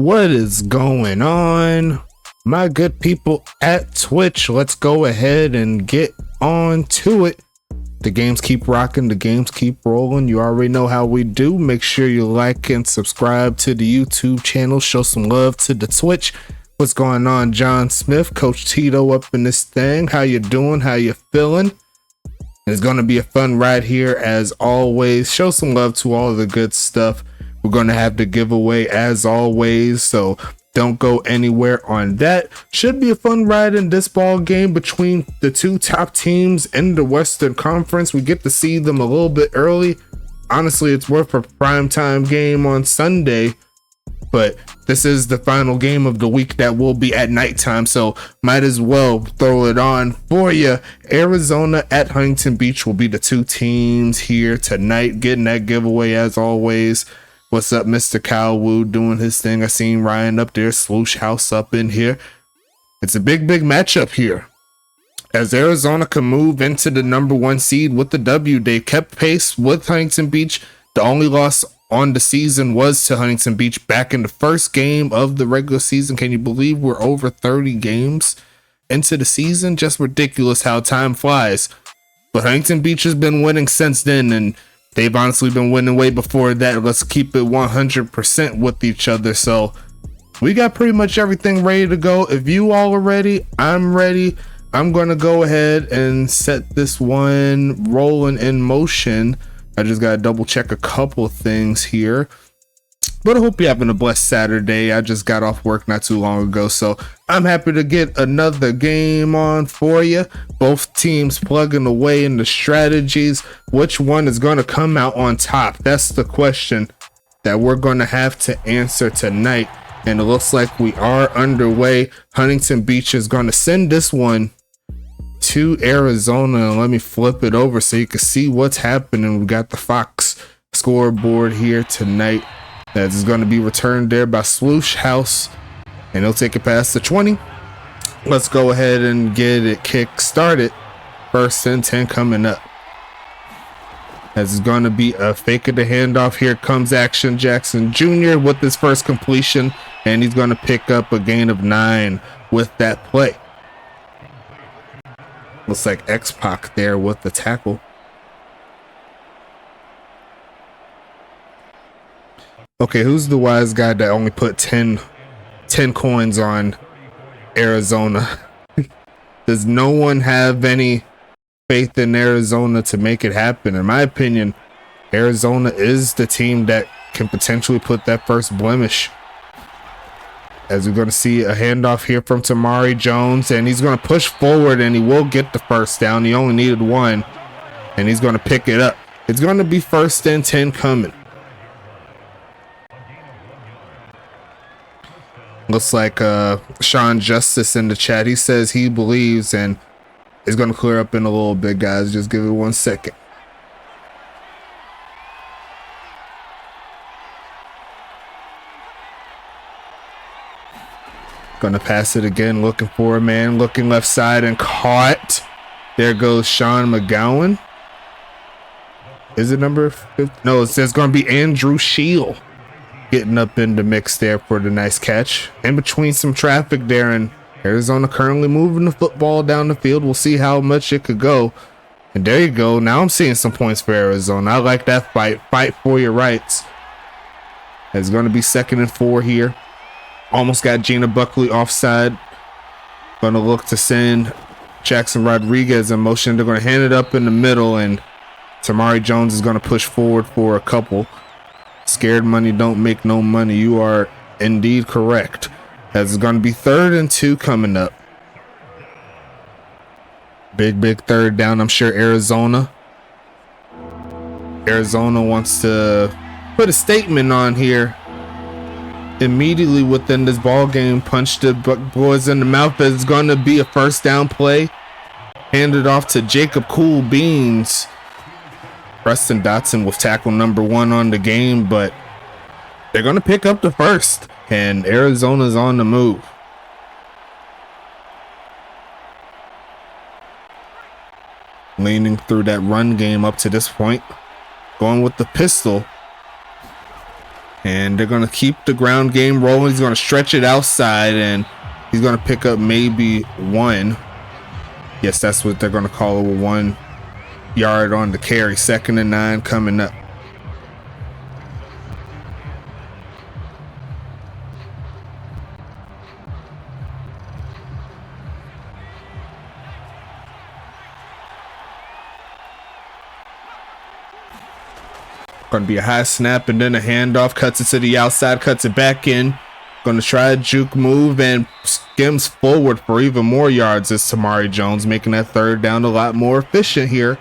What is going on, my good people at Twitch? Let's go ahead and get on to it. The games keep rocking, the games keep rolling. You already know how we do. Make sure you like and subscribe to the YouTube channel. Show some love to the Twitch. What's going on, John Smith? Coach Tito up in this thing. How you doing? How you feeling? It's going to be a fun ride here as always. Show some love to all of the good stuff. We're going to have the giveaway as always, so don't go anywhere on that. Should be a fun ride in this ball game between the two top teams in the Western Conference. We get to see them a little bit early. Honestly, it's worth a primetime game on Sunday, but this is the final game of the week that will be at nighttime, so might as well throw it on for you. Arizona at Huntington Beach will be the two teams here tonight, getting that giveaway as always. What's up, Mr. Kyle Wu doing his thing? I seen Ryan up there, Sloosh House up in here. It's a big matchup here, as Arizona can move into the #1 seed with the W. They kept pace with Huntington Beach. The only loss on the season was to Huntington Beach back in the first game of the regular season. Can you believe we're over 30 games into the season? Just ridiculous how time flies. But Huntington Beach has been winning since then, and they've honestly been winning way before that. Let's keep it 100% with each other. So we got pretty much everything ready to go. If you all are ready, I'm ready. I'm going to go ahead and set this one rolling in motion. I just got to double check a couple things here. But I hope you're having a blessed Saturday. I just got off work not too long ago, so I'm happy to get another game on for you. Both teams plugging away in the strategies. Which one is going to come out on top? That's the question that we're going to have to answer tonight. And it looks like we are underway. Huntington Beach is going to send this one to Arizona. Let me flip it over so you can see what's happening. We got the Fox scoreboard here tonight. That is going to be returned there by Sloosh House, and he'll take it past the 20. Let's go ahead and get it kick started. First and 10 coming up. As it's going to be a fake of the handoff. Here comes Action Jackson Jr. with his first completion, and he's going to pick up a gain of 9 with that play. Looks like X-Pac there with the tackle. Okay, who's the wise guy that only put 10 coins on Arizona? Does no one have any faith in Arizona to make it happen? In my opinion, Arizona is the team that can potentially put that first blemish. As we're going to see a handoff here from Tamari Jones, and he's going to push forward, and he will get the first down. He only needed one, and he's going to pick it up. It's going to be first and 10 coming. Looks like Sean Justice in the chat. He says he believes, and it's going to clear up in a little bit, guys. Just give it 1 second. Going to pass it again, looking for a man, looking left side and caught. There goes Sean McGowan. Is it number 50? No, it says going to be Andrew Shield. Getting up in the mix there for the nice catch. In between some traffic there, and Arizona currently moving the football down the field. We'll see how much it could go. And there you go. Now I'm seeing some points for Arizona. I like that fight. Fight for your rights. It's going to be 2nd and 4 here. Almost got Gina Buckley offside. Going to look to send Jackson Rodriguez in motion. They're going to hand it up in the middle, and Tamari Jones is going to push forward for a couple. Scared money don't make no money. You are indeed correct. As it's going to be 3rd and 2 coming up. Big third down. I'm sure Arizona wants to put a statement on here immediately within this ball game. Punch the boys in the mouth. As it's going to be a first down play. Handed off to Jacob Cool Beans. Preston Dotson with tackle number 1 on the game, but they're going to pick up the first, and Arizona's on the move. Leaning through that run game up to this point. Going with the pistol. And they're going to keep the ground game rolling. He's going to stretch it outside, and he's going to pick up maybe one. Yes, that's what they're going to call it, 1 yard on the carry. 2nd and 9 coming up. Going to be a high snap and then a handoff. Cuts it to the outside, cuts it back in. Going to try a juke move and skims forward for even more yards as Tamari Jones, making that 3rd down a lot more efficient here.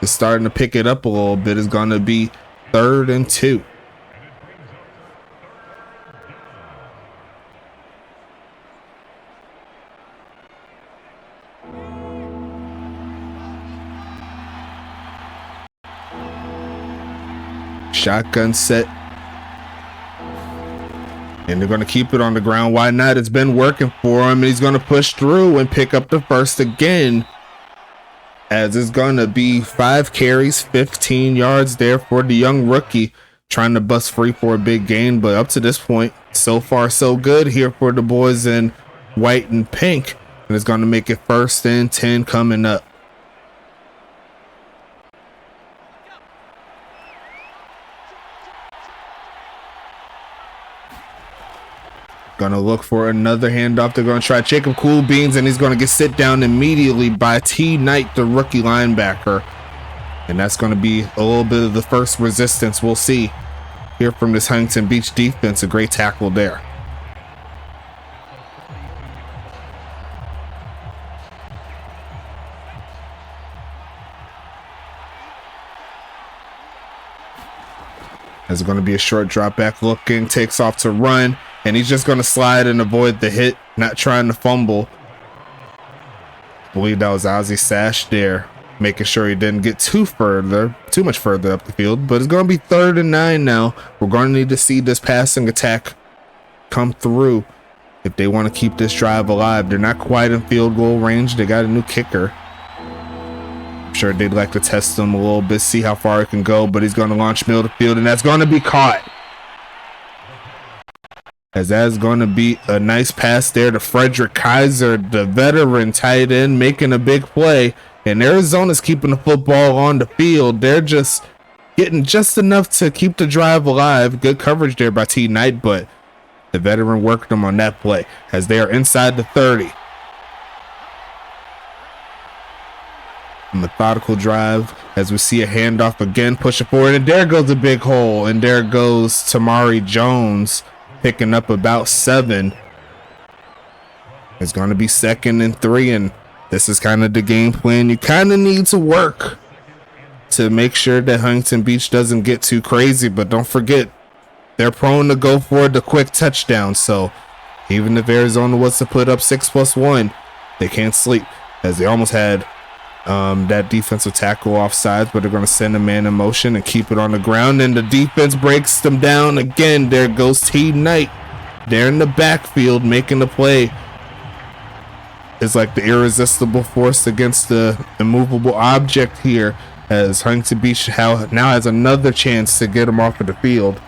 Is starting to pick it up a little bit. Is going to be 3rd and 2. Shotgun set. And they're going to keep it on the ground. Why not? It's been working for him. And he's going to push through and pick up the 1st again. As it's going to be 5 carries, 15 yards there for the young rookie. Trying to bust free for a big gain. But up to this point, so far so good here for the boys in white and pink. And it's going to make it 1st and 10 coming up. Gonna look for another handoff. They're gonna try Jacob Cool Beans, and he's gonna get sit down immediately by T. Knight, the rookie linebacker. And that's gonna be a little bit of the first resistance we'll see here from this Huntington Beach defense. A great tackle there. There's gonna be a short drop back looking, takes off to run. And he's just going to slide and avoid the hit, not trying to fumble. I believe that was Ozzie Sash there, making sure he didn't get too much further up the field. But it's going to be 3rd and 9 now. We're going to need to see this passing attack come through if they want to keep this drive alive. They're not quite in field goal range. They got a new kicker. I'm sure they'd like to test him a little bit, see how far it can go. But he's going to launch middle of the field, and that's going to be caught. As that's going to be a nice pass there to Frederick Kaiser, the veteran tight end, making a big play. And Arizona's keeping the football on the field. They're just getting just enough to keep the drive alive. Good coverage there by T. Knight, but the veteran worked them on that play as they are inside the 30. A methodical drive as we see a handoff again, pushing forward. And there goes a big hole. And there goes Tamari Jones, picking up about 7. It's going to be 2nd and 3, and this is kind of the game plan you kind of need to work to make sure that Huntington Beach doesn't get too crazy. But don't forget, they're prone to go for the quick touchdown. So even if Arizona was to put up 6+1, they can't sleep, as they almost had that defensive tackle offsides, but they're going to send a man in motion and keep it on the ground, and the defense breaks them down again. There goes T. Knight. They're in the backfield making the play. It's like the irresistible force against the immovable object here, as Huntington Beach now has another chance to get them off of the field.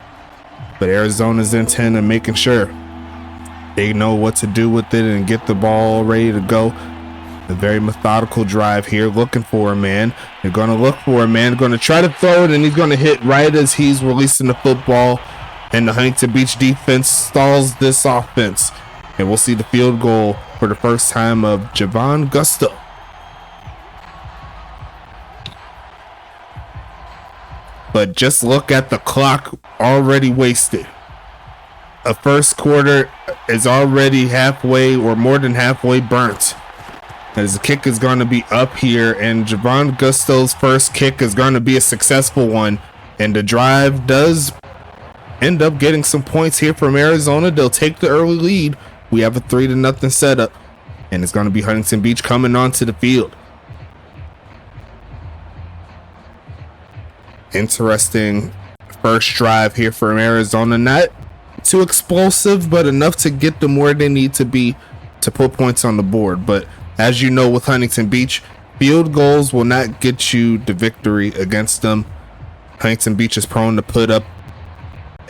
But Arizona's intent on making sure they know what to do with it and get the ball ready to go. A very methodical drive here, looking for a man. They're going to look for a man, going to try to throw it, and he's going to hit right as he's releasing the football. And the Huntington Beach defense stalls this offense. And we'll see the field goal for the first time of Javon Gusto. But just look at the clock already wasted. A first quarter is already halfway or more than halfway burnt. As the kick is going to be up here, and Javon Gusto's first kick is going to be a successful one. And the drive does end up getting some points here from Arizona. They'll take the early lead. We have a 3-0 setup, and it's going to be Huntington Beach coming onto the field. Interesting first drive here from Arizona. Not too explosive, but enough to get them where they need to be to put points on the board. But as you know, with Huntington Beach, field goals will not get you the victory against them. Huntington Beach is prone to put up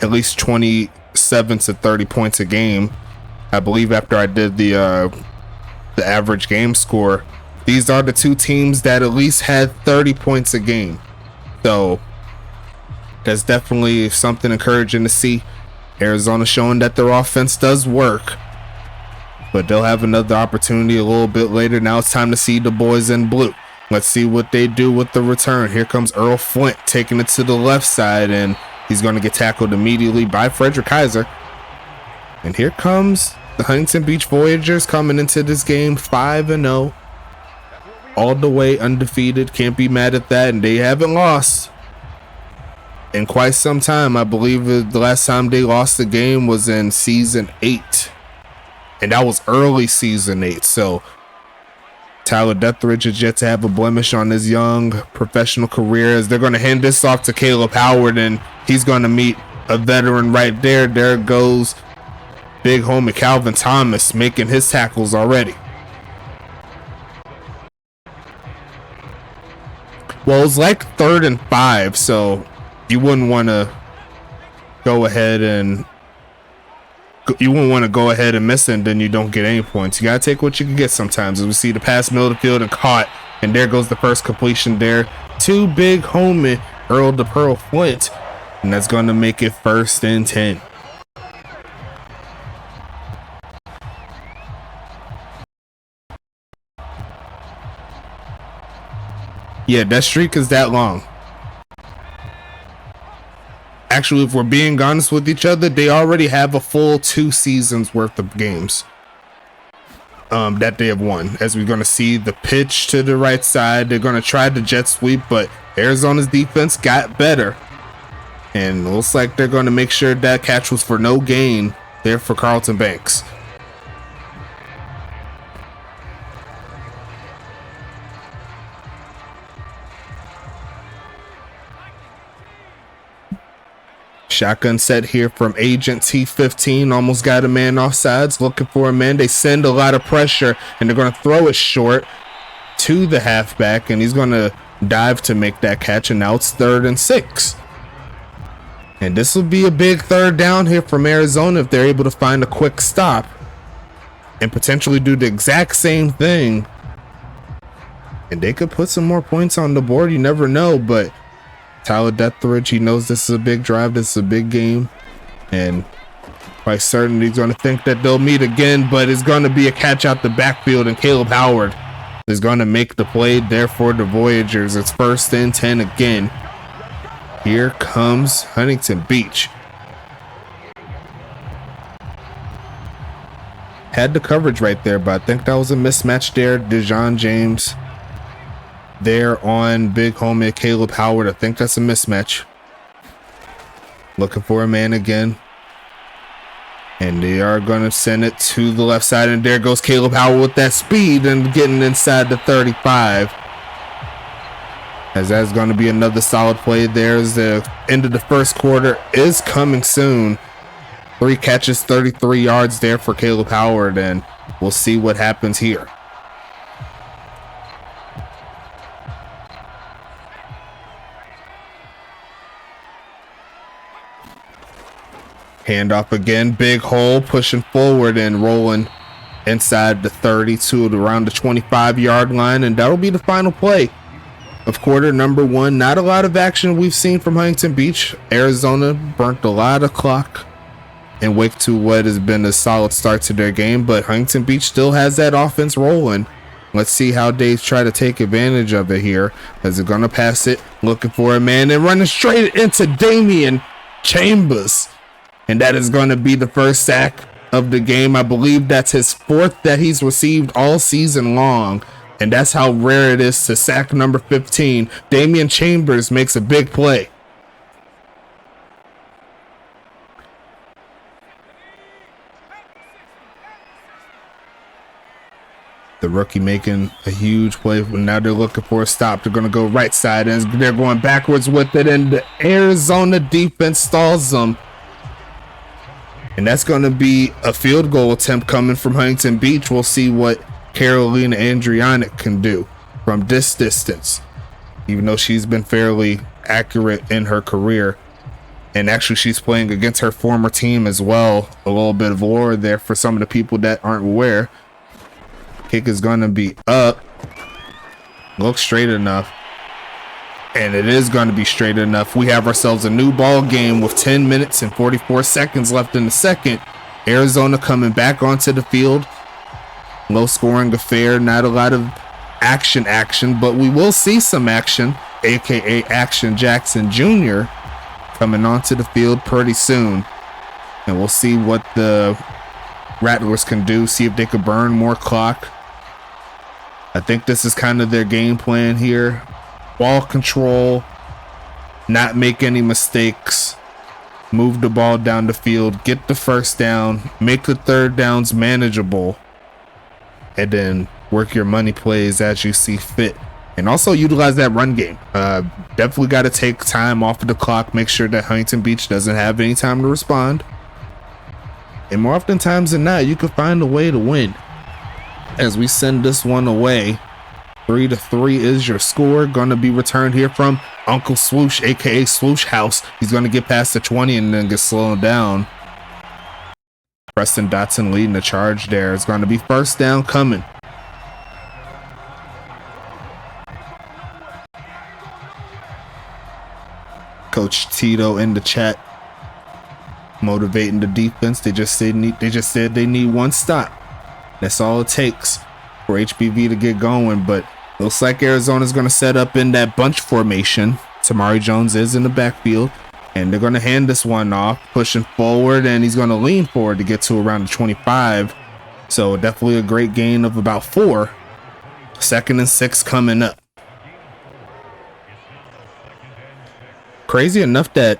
at least 27 to 30 points a game. I believe after I did the average game score, these are the two teams that at least had 30 points a game. So that's definitely something encouraging to see. Arizona showing that their offense does work, but they'll have another opportunity a little bit later. Now it's time to see the boys in blue. Let's see what they do with the return. Here comes Earl Flint taking it to the left side, and he's going to get tackled immediately by Frederick Kaiser. And here comes the Huntington Beach Voyagers coming into this game 5-0, all the way undefeated. Can't be mad at that, and they haven't lost in quite some time. I believe the last time they lost the game was in season 8, and that was early season 8. So Tyler Deathridge is yet to have a blemish on his young professional career, as they're going to hand this off to Caleb Howard, and he's going to meet a veteran right there. There goes big homie Calvin Thomas making his tackles already. Well, it's like 3rd and 5, so you wouldn't want to go ahead and miss it, and then you don't get any points. You gotta take what you can get sometimes. As we see the pass middle of the field and caught, and there goes the first completion there to big homie Earl the Pearl Flint, and that's going to make it 1st and 10. Yeah, that streak is that long. Actually, if we're being honest with each other, they already have a full 2 seasons worth of games that they have won. As we're going to see the pitch to the right side, they're going to try the jet sweep, but Arizona's defense got better, and it looks like they're going to make sure that catch was for no gain there for Carlton Banks. Shotgun set here from Agent T15. Almost got a man offsides. Looking for a man. They send a lot of pressure, and they're going to throw it short to the halfback, and he's going to dive to make that catch, and now it's 3rd and 6. And this will be a big 3rd down here from Arizona if they're able to find a quick stop and potentially do the exact same thing. And they could put some more points on the board. You never know, but Tyler Deathridge, he knows this is a big drive, this is a big game, and quite certain he's going to think that they'll meet again, but it's going to be a catch out the backfield, and Caleb Howard is going to make the play there for the Voyagers. It's 1st and 10 again. Here comes Huntington Beach. Had the coverage right there, but I think that was a mismatch there. Dejon James there on big homie Caleb Howard. I think that's a mismatch. Looking for a man again, and they are going to send it to the left side, and there goes Caleb Howard with that speed and getting inside the 35, as that's going to be another solid play. There's the end of the 1st quarter is coming soon. 3 catches, 33 yards there for Caleb Howard, and we'll see what happens here. Handoff again, big hole, pushing forward and rolling inside the 30 to around the 25-yard line, and that'll be the final play of quarter number 1. Not a lot of action we've seen from Huntington Beach. Arizona burnt a lot of clock and wake to what has been a solid start to their game, but Huntington Beach still has that offense rolling. Let's see how they try to take advantage of it here, as they're going to pass it, looking for a man, and running straight into Damian Chambers. And that is going to be the first sack of the game. I believe that's his 4th that he's received all season long. And that's how rare it is to sack number 15. Damian Chambers makes a big play. The rookie making a huge play. Now they're looking for a stop. They're going to go right side, and they're going backwards with it. And the Arizona defense stalls them. And that's going to be a field goal attempt coming from Huntington Beach. We'll see what Carolina Andrianic can do from this distance, even though she's been fairly accurate in her career. And actually, she's playing against her former team as well. A little bit of lore there for some of the people that aren't aware. Kick is going to be up. Looks straight enough. And it is going to be straight enough. We have ourselves a new ball game with 10 minutes and 44 seconds left in the second. Arizona coming back onto the field. Low scoring affair. Not a lot of action, but we will see some action, aka Action Jackson Jr. coming onto the field pretty soon. And we'll see what the Rattlers can do, see if they could burn more clock. I think this is kind of their game plan here. Ball control, not make any mistakes, move the ball down the field, get the first down, make the third downs manageable, and then work your money plays as you see fit. And also utilize that run game. Definitely got to take time off of the clock, make sure that Huntington Beach doesn't have any time to respond. And more often times than not, you can find a way to win. As we send this one away, 3-3 is your score. Going to be returned here from Uncle Swoosh, aka Swoosh House. He's going to get past the 20 and then get slowed down. Preston Dotson leading the charge there. It's going to be first down coming. Coach Tito in the chat motivating the defense. They just said they need one stop. That's all it takes for HBV to get going. But looks like Arizona's going to set up in that bunch formation. Tamari Jones is in the backfield, and they're going to hand this one off, pushing forward, and he's going to lean forward to get to around the 25. So definitely a great gain of about 4. 2nd and 6 coming up. Crazy enough that,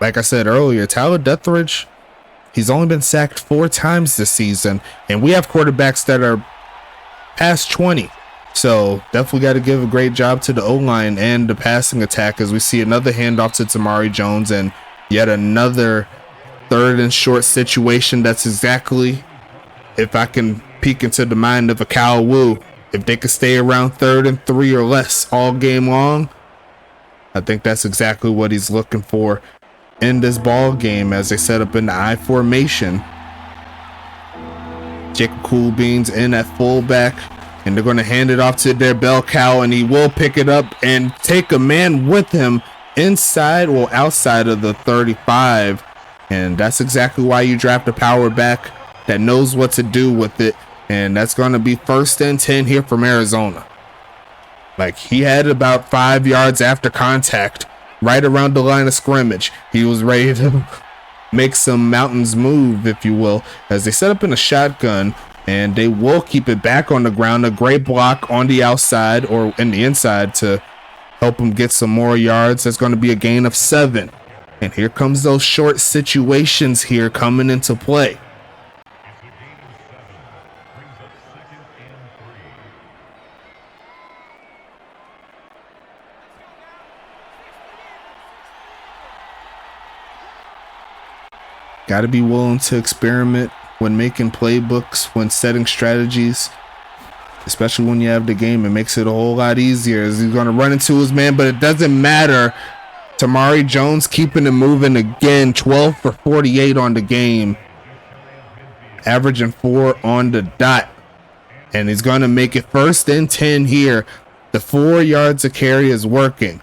like I said earlier, Tyler Deathridge, he's only been sacked 4 times this season, and we have quarterbacks that are past 20. So definitely got to give a great job to the O-line and the passing attack as we see another handoff to Tamari Jones and yet another 3rd and short situation. That's exactly, if I can peek into the mind of a Kyle Wu, if they could stay around 3rd and 3 or less all game long, I think that's exactly what he's looking for in this ball game as they set up in the I formation. Jacob Cool Beans in at fullback, and they're going to hand it off to their bell cow, and he will pick it up and take a man with him inside or outside of the 35. And that's exactly why you draft a power back that knows what to do with it. And that's going to be 1st and 10 here from Arizona. Like, he had about 5 yards after contact, right around the line of scrimmage. He was ready to make some mountains move, if you will, as they set up in a shotgun, and they will keep it back on the ground. A great block on the outside or in the inside to help him get some more yards. That's going to be a gain of 7. And here comes those short situations here coming into play. Got to be willing to experiment when making playbooks, when setting strategies, especially when you have the game. It makes it a whole lot easier as he's going to run into his man, but it doesn't matter. Tamari Jones keeping it moving again, 12 for 48 on the game, averaging 4 on the dot. And he's going to make it 1st and 10 here. The 4 yards a carry is working.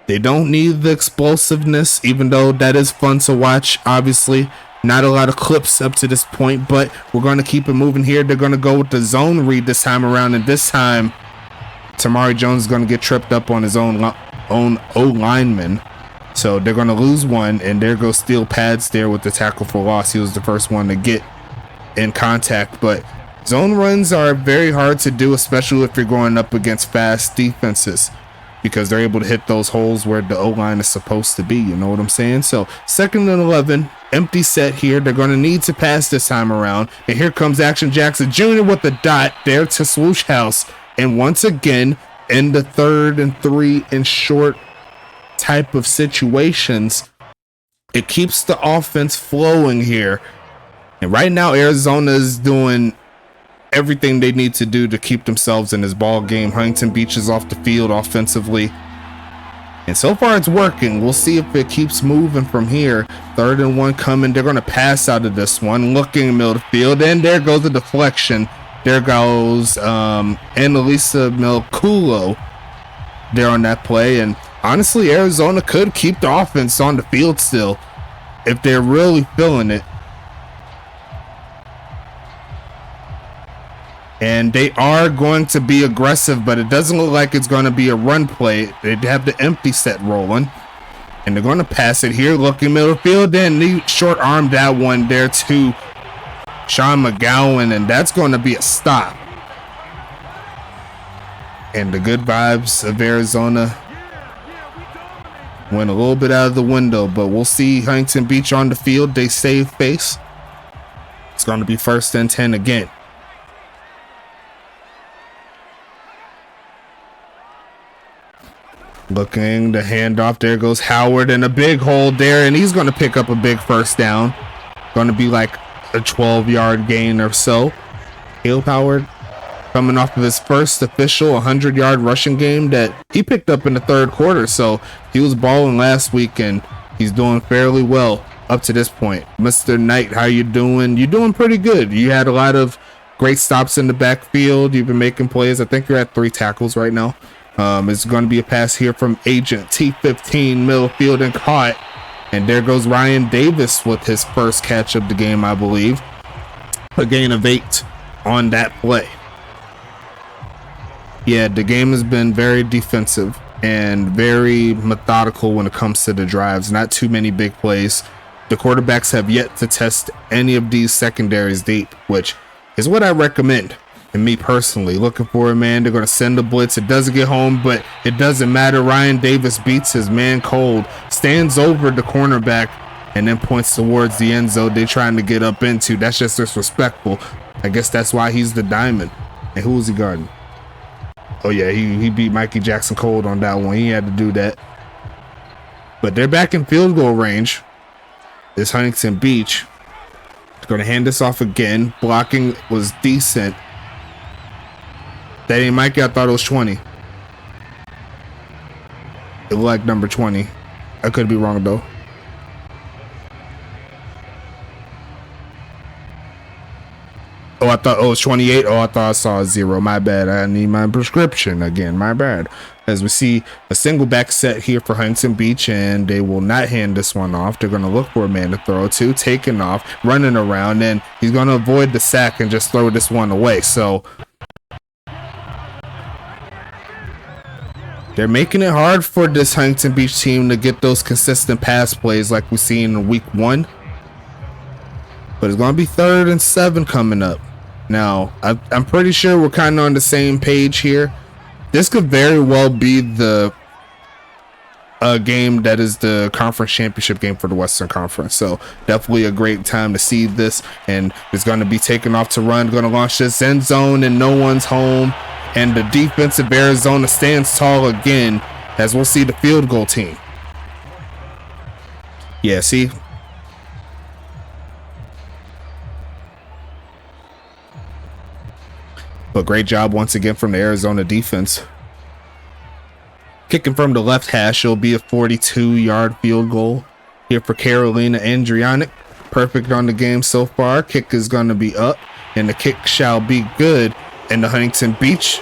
They don't need the explosiveness, even though that is fun to watch. Obviously, not a lot of clips up to this point, but we're going to keep it moving here. They're going to go with the zone read this time around, and this time, Tamari Jones is going to get tripped up on his own O-lineman. So they're going to lose one, and there goes Steel Pads there with the tackle for loss. He was the first one to get in contact, but zone runs are very hard to do, especially if you're going up against fast defenses, because they're able to hit those holes where the O-line is supposed to be. You know what I'm saying? So 2nd and 11, empty set here. They're going to need to pass this time around. And here comes Action Jackson Jr. with the dot there to Swoosh House. And once again, in the 3rd and 3 and short type of situations, it keeps the offense flowing here. And right now, Arizona is doing everything they need to do to keep themselves in this ball game. Huntington Beach is off the field offensively. And so far it's working. We'll see if it keeps moving from here. 3rd and 1 coming. They're going to pass out of this one. Looking middle of the field. And there goes the deflection. There goes Annalisa Melculo there on that play. And honestly, Arizona could keep the offense on the field still if they're really feeling it. And they are going to be aggressive, but it doesn't look like it's going to be a run play. They have the empty set rolling. And they're going to pass it here. Looking middle field. Then they short arm that one there to Sean McGowan. And that's going to be a stop. And the good vibes of Arizona went a little bit out of the window. But we'll see Huntington Beach on the field. They save face. It's going to be 1st and 10 again. Looking the handoff. There goes Howard in a big hole there, and he's going to pick up a big 1st down. Going to be like a 12-yard gain or so. Caleb Howard coming off of his first official 100-yard rushing game that he picked up in the 3rd quarter. So he was balling last week, and he's doing fairly well up to this point. Mr. Knight, how you doing? You're doing pretty good. You had a lot of great stops in the backfield. You've been making plays. I think you're at 3 tackles right now. It's going to be a pass here from Agent T15 middle field and caught. And there goes Ryan Davis with his first catch of the game, I believe. A gain of 8 on that play. Yeah, the game has been very defensive and very methodical when it comes to the drives. Not too many big plays. The quarterbacks have yet to test any of these secondaries deep, which is what I recommend. And me personally, looking for it, man. They're going to send the blitz. It doesn't get home, but it doesn't matter. Ryan Davis beats his man cold, stands over the cornerback, and then points towards the end zone they're trying to get up into. That's just disrespectful. I guess that's why he's the diamond. And who was he guarding? Oh, yeah, he beat Mikey Jackson cold on that one. He had to do that. But they're back in field goal range. This Huntington Beach. Going to hand this off again. Blocking was decent. That ain't Mikey. I thought it was 20. It looked like number 20. I could be wrong though. Oh, I thought it was 28. Oh, I thought I saw a 0. My bad. I need my prescription again. My bad. As we see a single back set here for Huntington Beach, and they will not hand this one off. They're going to look for a man to throw to, taking off, running around, and he's going to avoid the sack and just throw this one away. So they're making it hard for this Huntington Beach team to get those consistent pass plays like we seen in week 1. But it's going to be 3rd and 7 coming up. Now, I'm pretty sure we're kind of on the same page here. This could very well be the game that is the conference championship game for the Western Conference. So definitely a great time to see this. And it's going to be taken off to run. Going to launch this end zone and no one's home. And the defense of Arizona stands tall again as we'll see the field goal team. Yeah, see? But great job once again from the Arizona defense. Kicking from the left hash, it'll be a 42-yard field goal here for Carolina Andrianic. Perfect on the game so far. Kick is going to be up, and the kick shall be good. And the Huntington Beach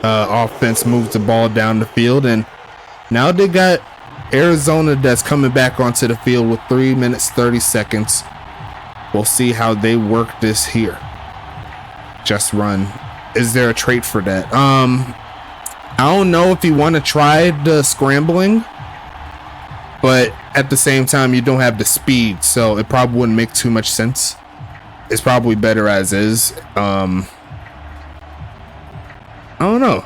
offense moves the ball down the field. And now they got Arizona that's coming back onto the field with 3 minutes, 30 seconds. We'll see how they work this here. Just run. Is there a trait for that? I don't know if you want to try the scrambling, but at the same time, you don't have the speed, so it probably wouldn't make too much sense. It's probably better as is. I don't know.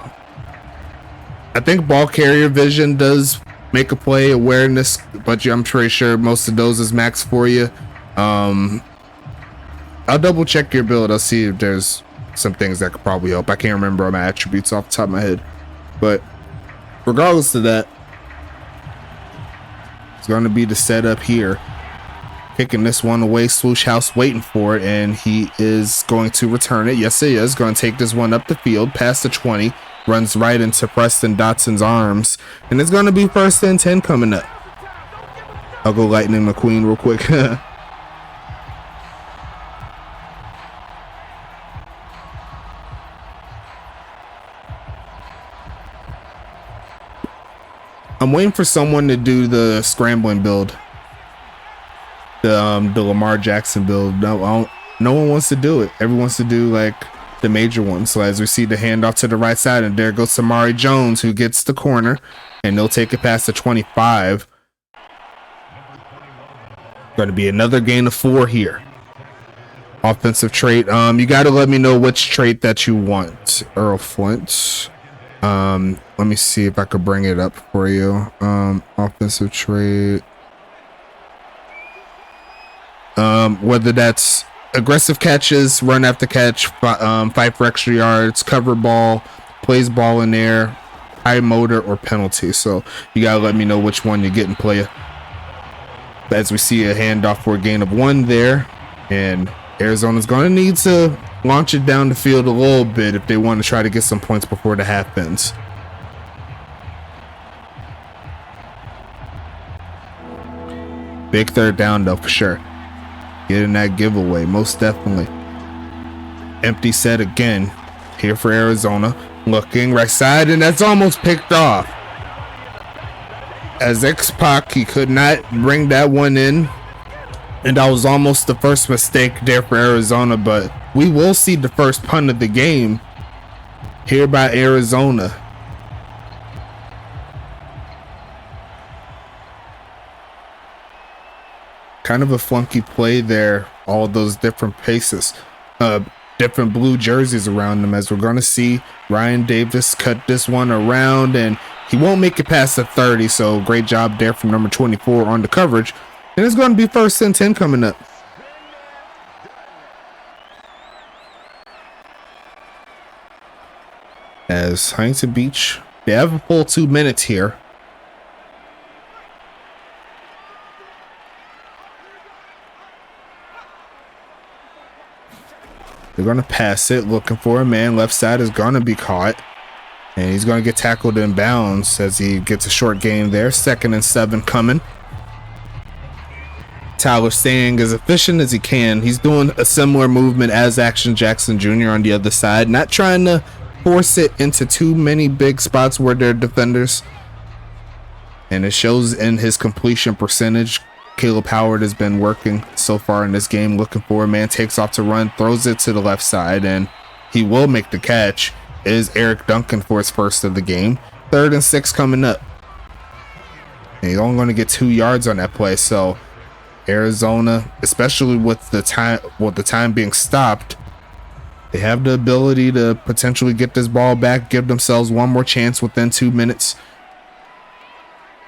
I think ball carrier vision does make a play, awareness, but I'm pretty sure most of those is max for you. I'll double check your build. I'll see if there's some things that could probably help. I can't remember my attributes off the top of my head, but regardless of that, it's going to be the setup here. Kicking this one away. Swoosh House waiting for it, and he is going to return it. Yes, he is going to take this one up the field past the 20. runs right into Preston Dotson's arms, and it's going to be 1st and 10 coming up. I'll go Lightning McQueen real quick. I'm waiting for someone to do the scrambling build, the Lamar Jackson build. No one wants to do it. Everyone wants to do like the major ones. So as we see the handoff to the right side, and there goes Samari Jones, who gets the corner, and they'll take it past the 25. Going to be another gain of 4 here. Offensive trait. You got to let me know which trait that you want, Earl Flint. Let me see if I could bring it up for you. Offensive trait. Whether that's aggressive catches, run after catch, fight for extra yards, cover ball, plays ball in air, high motor, or penalty. So you gotta let me know which one you're getting, player. As we see a handoff for a gain of 1 there, and Arizona's going to need to launch it down the field a little bit if they want to try to get some points before the half ends. Big 3rd down though, for sure. Getting that giveaway, most definitely. Empty set again here for Arizona. Looking right side, and that's almost picked off. As X-Pac, he could not bring that one in, and that was almost the first mistake there for Arizona, but we will see the first punt of the game here by Arizona. Kind of a flunky play there, all those different paces, different blue jerseys around them, as we're going to see Ryan Davis cut this one around, and he won't make it past the 30, so great job there from number 24 on the coverage. And it's going to be 1st and 10 coming up. As Huntington Beach, they have a full 2 minutes here. They're going to pass it, looking for a man. Left side is going to be caught, and he's going to get tackled in bounds as he gets a short gain there. 2nd and 7 coming. Tyler staying as efficient as he can. He's doing a similar movement as Action Jackson Jr. on the other side, not trying to force it into too many big spots where they're defenders, and it shows in his completion percentage. Caleb Howard has been working so far in this game, looking for a man, takes off to run, throws it to the left side, and he will make the catch. It is Eric Duncan for his first of the game. 3rd and 6 coming up, and he's only going to get 2 yards on that play. So Arizona, especially with the time being stopped, they have the ability to potentially get this ball back, give themselves one more chance within 2 minutes.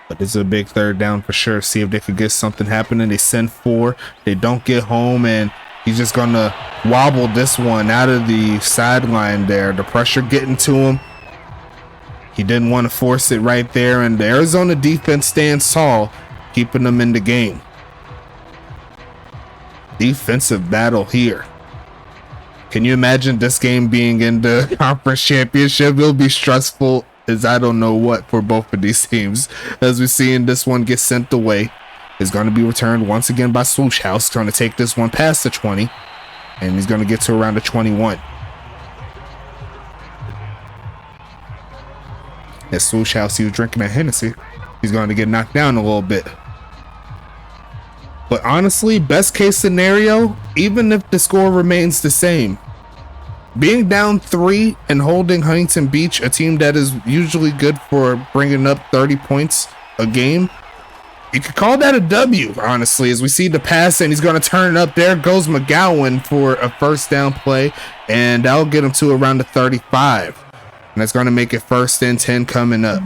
But it's a big 3rd down for sure. See if they could get something happening. They send 4. They don't get home, and he's just going to wobble this one out of the sideline there. The pressure getting to him. He didn't want to force it right there, and the Arizona defense stands tall, keeping them in the game. Defensive battle here. Can you imagine this game being in the conference championship? It'll be stressful as I don't know what for both of these teams. As we're seeing this one get sent away, is going to be returned once again by Swoosh House. Trying to take this one past the 20, and he's going to get to around the 21. As Swoosh House, he was drinking a Hennessy. He's going to get knocked down a little bit. But honestly, best case scenario, even if the score remains the same, being down 3 and holding Huntington Beach, a team that is usually good for bringing up 30 points a game, you could call that a W, honestly, as we see the pass, and he's going to turn it up. There goes McGowan for a 1st down play, and that'll get him to around the 35. And that's going to make it 1st and 10 coming up.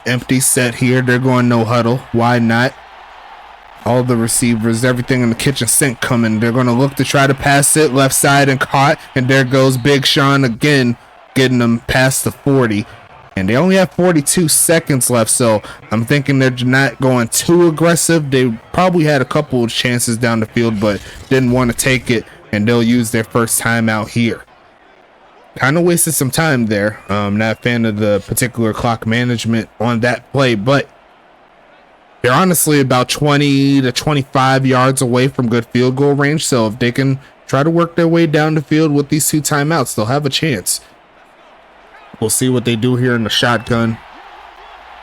Empty set here. They're going no huddle. Why not? All the receivers, everything in the kitchen sink coming. They're going to look to try to pass it left side, and caught. And there goes Big Sean again, getting them past the 40. And they only have 42 seconds left, so I'm thinking they're not going too aggressive. They probably had a couple of chances down the field, but didn't want to take it, and they'll use their first timeout here. Kind of wasted some time there. Not a fan of the particular clock management on that play, but they're honestly about 20 to 25 yards away from good field goal range, so if they can try to work their way down the field with these 2 timeouts, they'll have a chance. We'll see what they do here in the shotgun.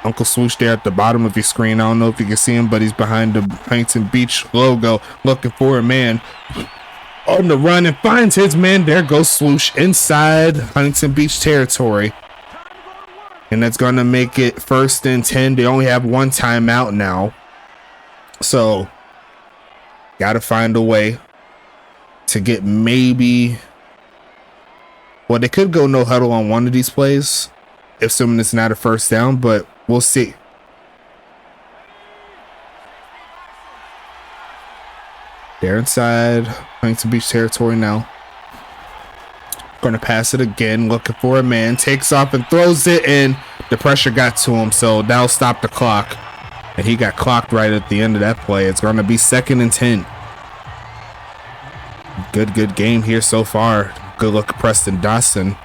Uncle Swoosh there at the bottom of your screen. I don't know if you can see him, but he's behind the Huntington Beach logo, looking for a man on the run and finds his man. There goes Swoosh inside Huntington Beach territory. And that's going to make it 1st and 10. They only have 1 timeout now. So, got to find a way to get maybe... Well, they could go no huddle on one of these plays, assuming it's not a first down, but we'll see. They're inside Huntington Beach territory now. Going to pass it again, looking for a man, takes off and throws it, and the pressure got to him, so that'll stop the clock. And he got clocked right at the end of that play. It's going to be 2nd and 10. Good game here so far. Good look at Preston Dawson.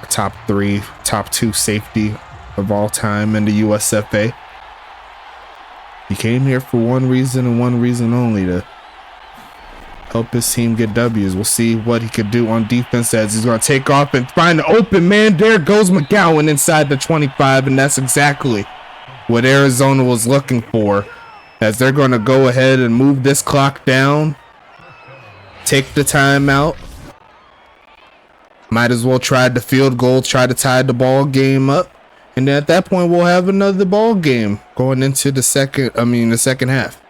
Top 2 safety of all time in the USFA. He came here for one reason and one reason only, to help his team get W's. We'll see what he could do on defense as he's going to take off and find an open man. There goes McGowan inside the 25, and that's exactly what Arizona was looking for, as they're going to go ahead and move this clock down. Take the timeout. Might as well try the field goal, try to tie the ball game up. And then at that point, we'll have another ball game going into the second half.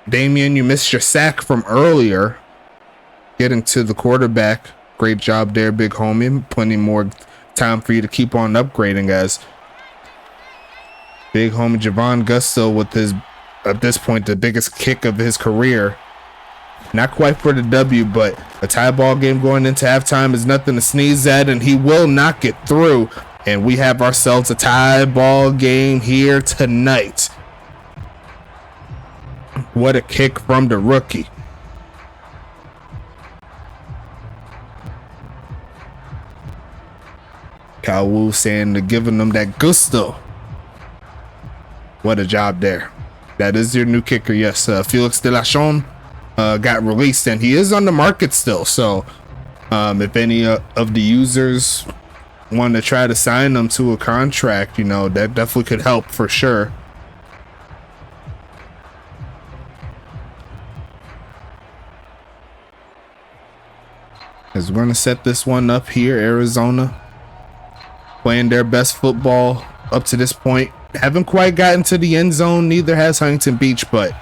Damian, you missed your sack from earlier. Getting to the quarterback. Great job there, big homie. Plenty more time for you to keep on upgrading, guys. Big homie Javon Gusto with his, at this point, the biggest kick of his career. Not quite for the W, but a tie ball game going into halftime is nothing to sneeze at, and he will knock it through. And we have ourselves a tie ball game here tonight. What a kick from the rookie. Kyle Wu saying they're giving them that gusto. What a job there. That is your new kicker, yes. Felix Delachon got released, and he is on the market still. So if any of the users want to try to sign them to a contract, you know, that definitely could help for sure. As we're going to set this one up here, Arizona playing their best football up to this point. Haven't quite gotten to the end zone, neither has Huntington Beach, but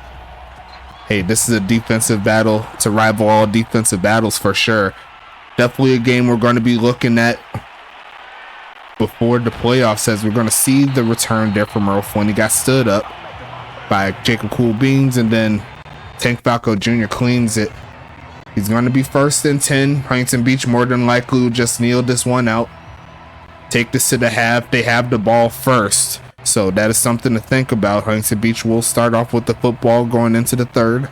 hey, this is a defensive battle to rival all defensive battles for sure. Definitely a game we're going to be looking at before the playoffs, as we're going to see the return there from Earl when he got stood up by Jacob Cool Beans, and then Tank Falco Jr. cleans it. He's going to be 1st and 10. Huntington Beach more than likely will just kneel this one out. Take this to the half. They have the ball first, so that is something to think about. Huntington Beach will start off with the football going into the third.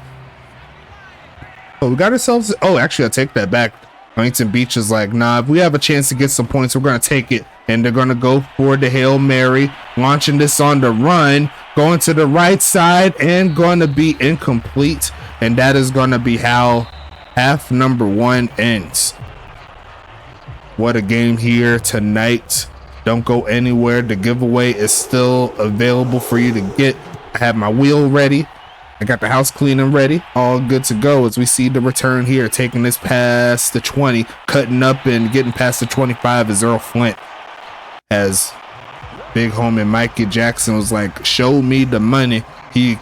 Oh, we got ourselves... Oh, actually, I take that back. Huntington Beach is like, nah, if we have a chance to get some points, we're going to take it. And they're going to go for the Hail Mary, launching this on the run, going to the right side, and going to be incomplete. And that is going to be how half number 1 ends. What a game here tonight. Don't go anywhere. The giveaway is still available for you to get. I have my wheel ready. I got the house cleaning ready. All good to go as we see the return here. Taking this past the 20. Cutting up and getting past the 25 is Earl Flint. As big homie Mikey Jackson was like, show me the money. He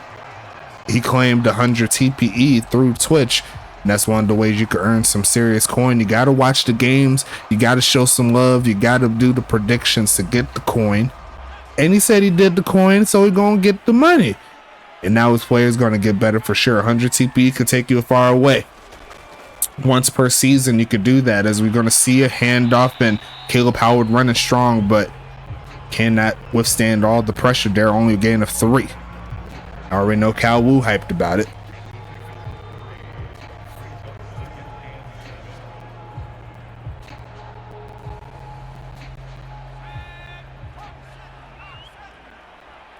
claimed 100 TPE through Twitch. And that's one of the ways you can earn some serious coin. You got to watch the games. You got to show some love. You got to do the predictions to get the coin. And he said he did the coin, so he's going to get the money. And now his player is going to get better for sure. 100 TPE could take you far away. once per season you could do that, as we're going to see a handoff and Caleb Howard running strong, but cannot withstand all the pressure there. Only a gain of 3. I already know Cal Wu hyped about it.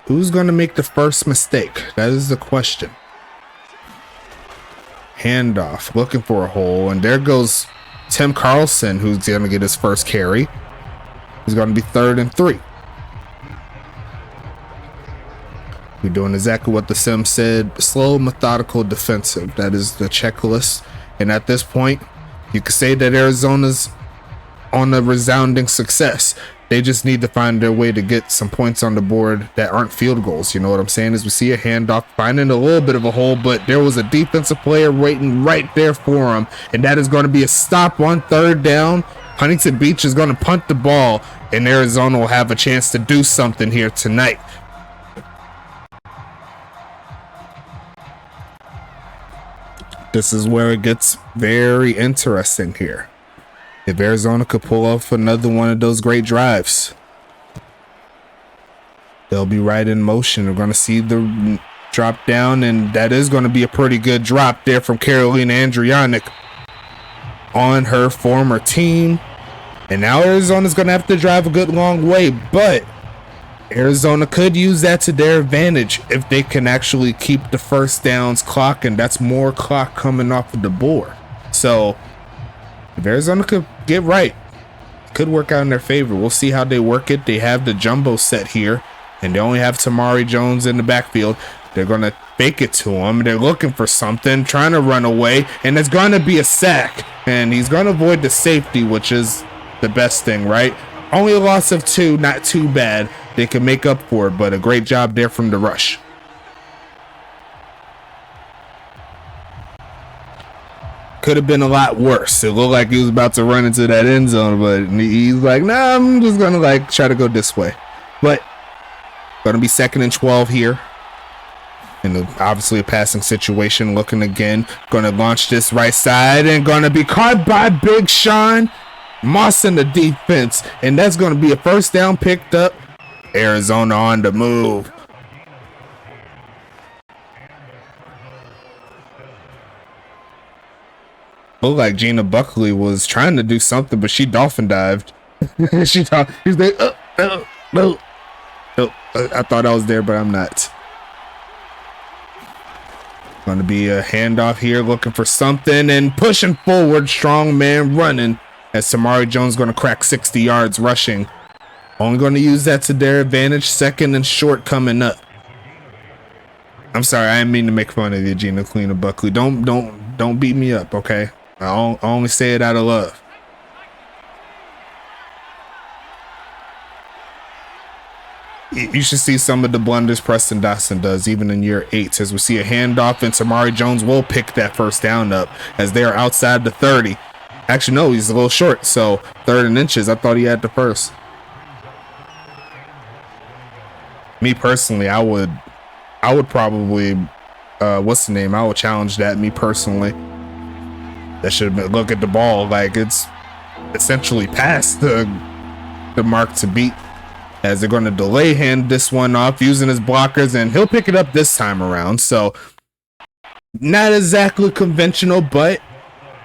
Who's going to make the first mistake? That is the question. Handoff, looking for a hole, and there goes Tim Carlson, who's going to get his first carry. He's going to be 3rd and 3. We're doing exactly what the sim said. Slow, methodical, defensive. That is the checklist. And at this point, you could say that Arizona's on a resounding success. They just need to find their way to get some points on the board that aren't field goals. You know what I'm saying? As we see a handoff, finding a little bit of a hole, but there was a defensive player waiting right there for him, and that is going to be a stop on 3rd down. Huntington Beach is going to punt the ball, and Arizona will have a chance to do something here tonight. This is where it gets very interesting here. If Arizona could pull off another one of those great drives, they'll be right in motion. We're going to see the drop down, and that is going to be a pretty good drop there from Carolina Andrianic on her former team. And now Arizona's going to have to drive a good long way, but Arizona could use that to their advantage if they can actually keep the first downs clocking. That's more clock coming off of the board. So if Arizona could get right, it could work out in their favor. We'll see how they work it. They have the jumbo set here, and they only have Tamari Jones in the backfield. They're going to fake it to him. They're looking for something, trying to run away, and it's going to be a sack. And he's going to avoid the safety, which is the best thing, right? Only a loss of 2, not too bad. They can make up for it, but a great job there from the rush. Could have been a lot worse. It looked like he was about to run into that end zone, but he's like, nah, I'm just gonna like try to go this way. But gonna be 2nd and 12 here. And obviously a passing situation. Looking again, gonna launch this right side and gonna be caught by Big Sean Moss in the defense, and that's gonna be a first down picked up. Arizona on the move. Looked like Gina Buckley was trying to do something, but she dolphin dived. She's like, no. I thought I was there, but I'm not. Going to be a handoff here, looking for something and pushing forward. Strong man running as Tamari Jones going to crack 60 yards rushing. Only going to use that to their advantage. 2nd and short coming up. I'm sorry, I didn't mean to make fun of you, Gina Cleaner Buckley. Don't beat me up, okay? I only say it out of love. You should see some of the blunders Preston Dawson does, even in year 8. As we see a handoff, and Tamari Jones will pick that first down up as they are outside the 30. Actually, no, he's a little short, so 3rd and inches. I thought he had the first. Me personally, I would probably, what's the name? I would challenge that, me personally. That should have been, look at the ball, like it's essentially past the mark to beat, as they're going to delay hand this one off using his blockers, and he'll pick it up this time around. So not exactly conventional, but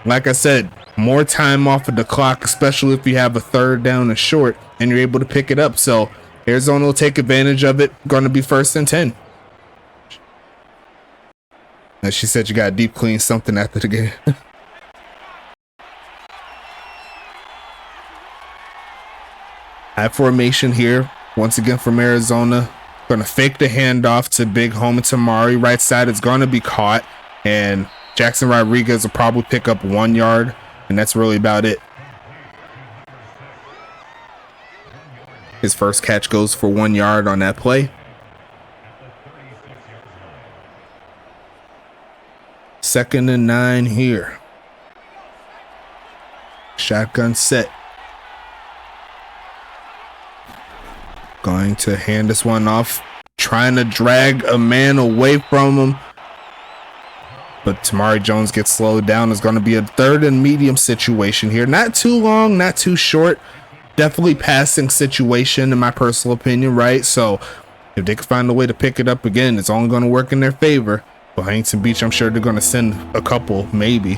like I said, more time off of the clock, especially if you have a 3rd down and short and you're able to pick it up. So Arizona will take advantage of it. Going to be 1st and 10. As she said, you got to deep clean something after the game. High formation here. Once again from Arizona. Going to fake the handoff to Big Home and Tamari. Right side, it's going to be caught. And Jackson Rodriguez will probably pick up 1 yard. And that's really about it. His first catch goes for 1 yard on that play. 2nd and 9 here. Shotgun set. Going to hand this one off. Trying to drag a man away from him. but Tamari Jones gets slowed down. It's going to be a 3rd and medium situation here. Not too long, not too short. Definitely passing situation in my personal opinion, right? So if they can find a way to pick it up again, it's only going to work in their favor. But Huntington Beach, I'm sure they're going to send a couple, maybe.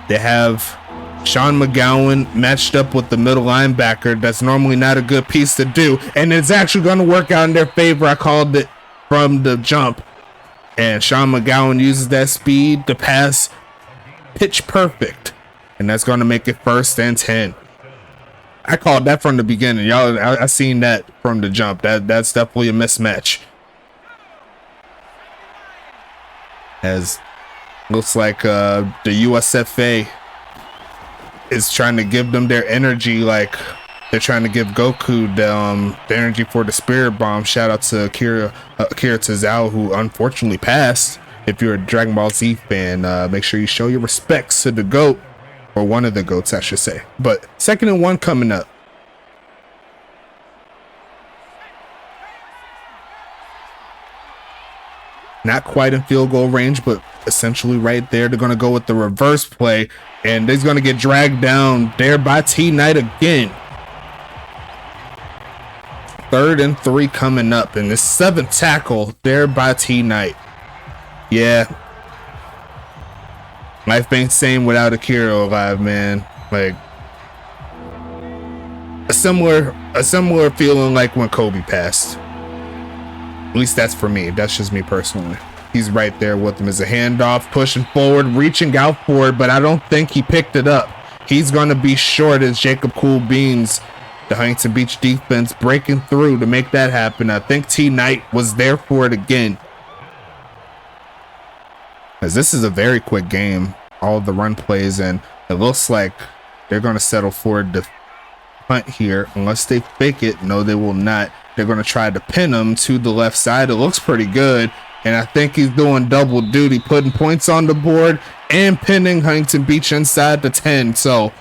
They have Sean McGowan matched up with the middle linebacker. That's normally not a good piece to do, and it's actually going to work out in their favor. I called it from the jump, and Sean McGowan uses that speed to pass pitch perfect, and that's going to make it 1st and 10. I called that from the beginning, y'all. I seen that from the jump. That's definitely a mismatch. As looks like the USFA is trying to give them their energy, like they're trying to give Goku the energy for the spirit bomb. Shout out to Akira Tozawa, who unfortunately passed. If you're a Dragon Ball Z fan, make sure you show your respects to the GOAT. Or one of the GOATs, I should say. But 2nd and 1 coming up. Not quite in field goal range, but essentially right there. They're going to go with the reverse play, and they're going to get dragged down there by T Knight again. 3rd and 3 coming up, and the 7th tackle there by T Knight. Yeah. Life ain't same without Akira alive, man. Like a similar feeling like when Kobe passed. At least that's for me. That's just me personally. He's right there with him as a handoff, pushing forward, reaching out for it, but I don't think he picked it up. He's going to be short as Jacob Cool Beans, the Huntington Beach defense, breaking through to make that happen. I think T Knight was there for it again. As this is a very quick game, all of the run plays, and it looks like they're going to settle for the punt here unless they fake it. No, they will not. They're going to try to pin him to the left side. It looks pretty good, and I think he's doing double duty, putting points on the board and pinning Huntington Beach inside the 10. So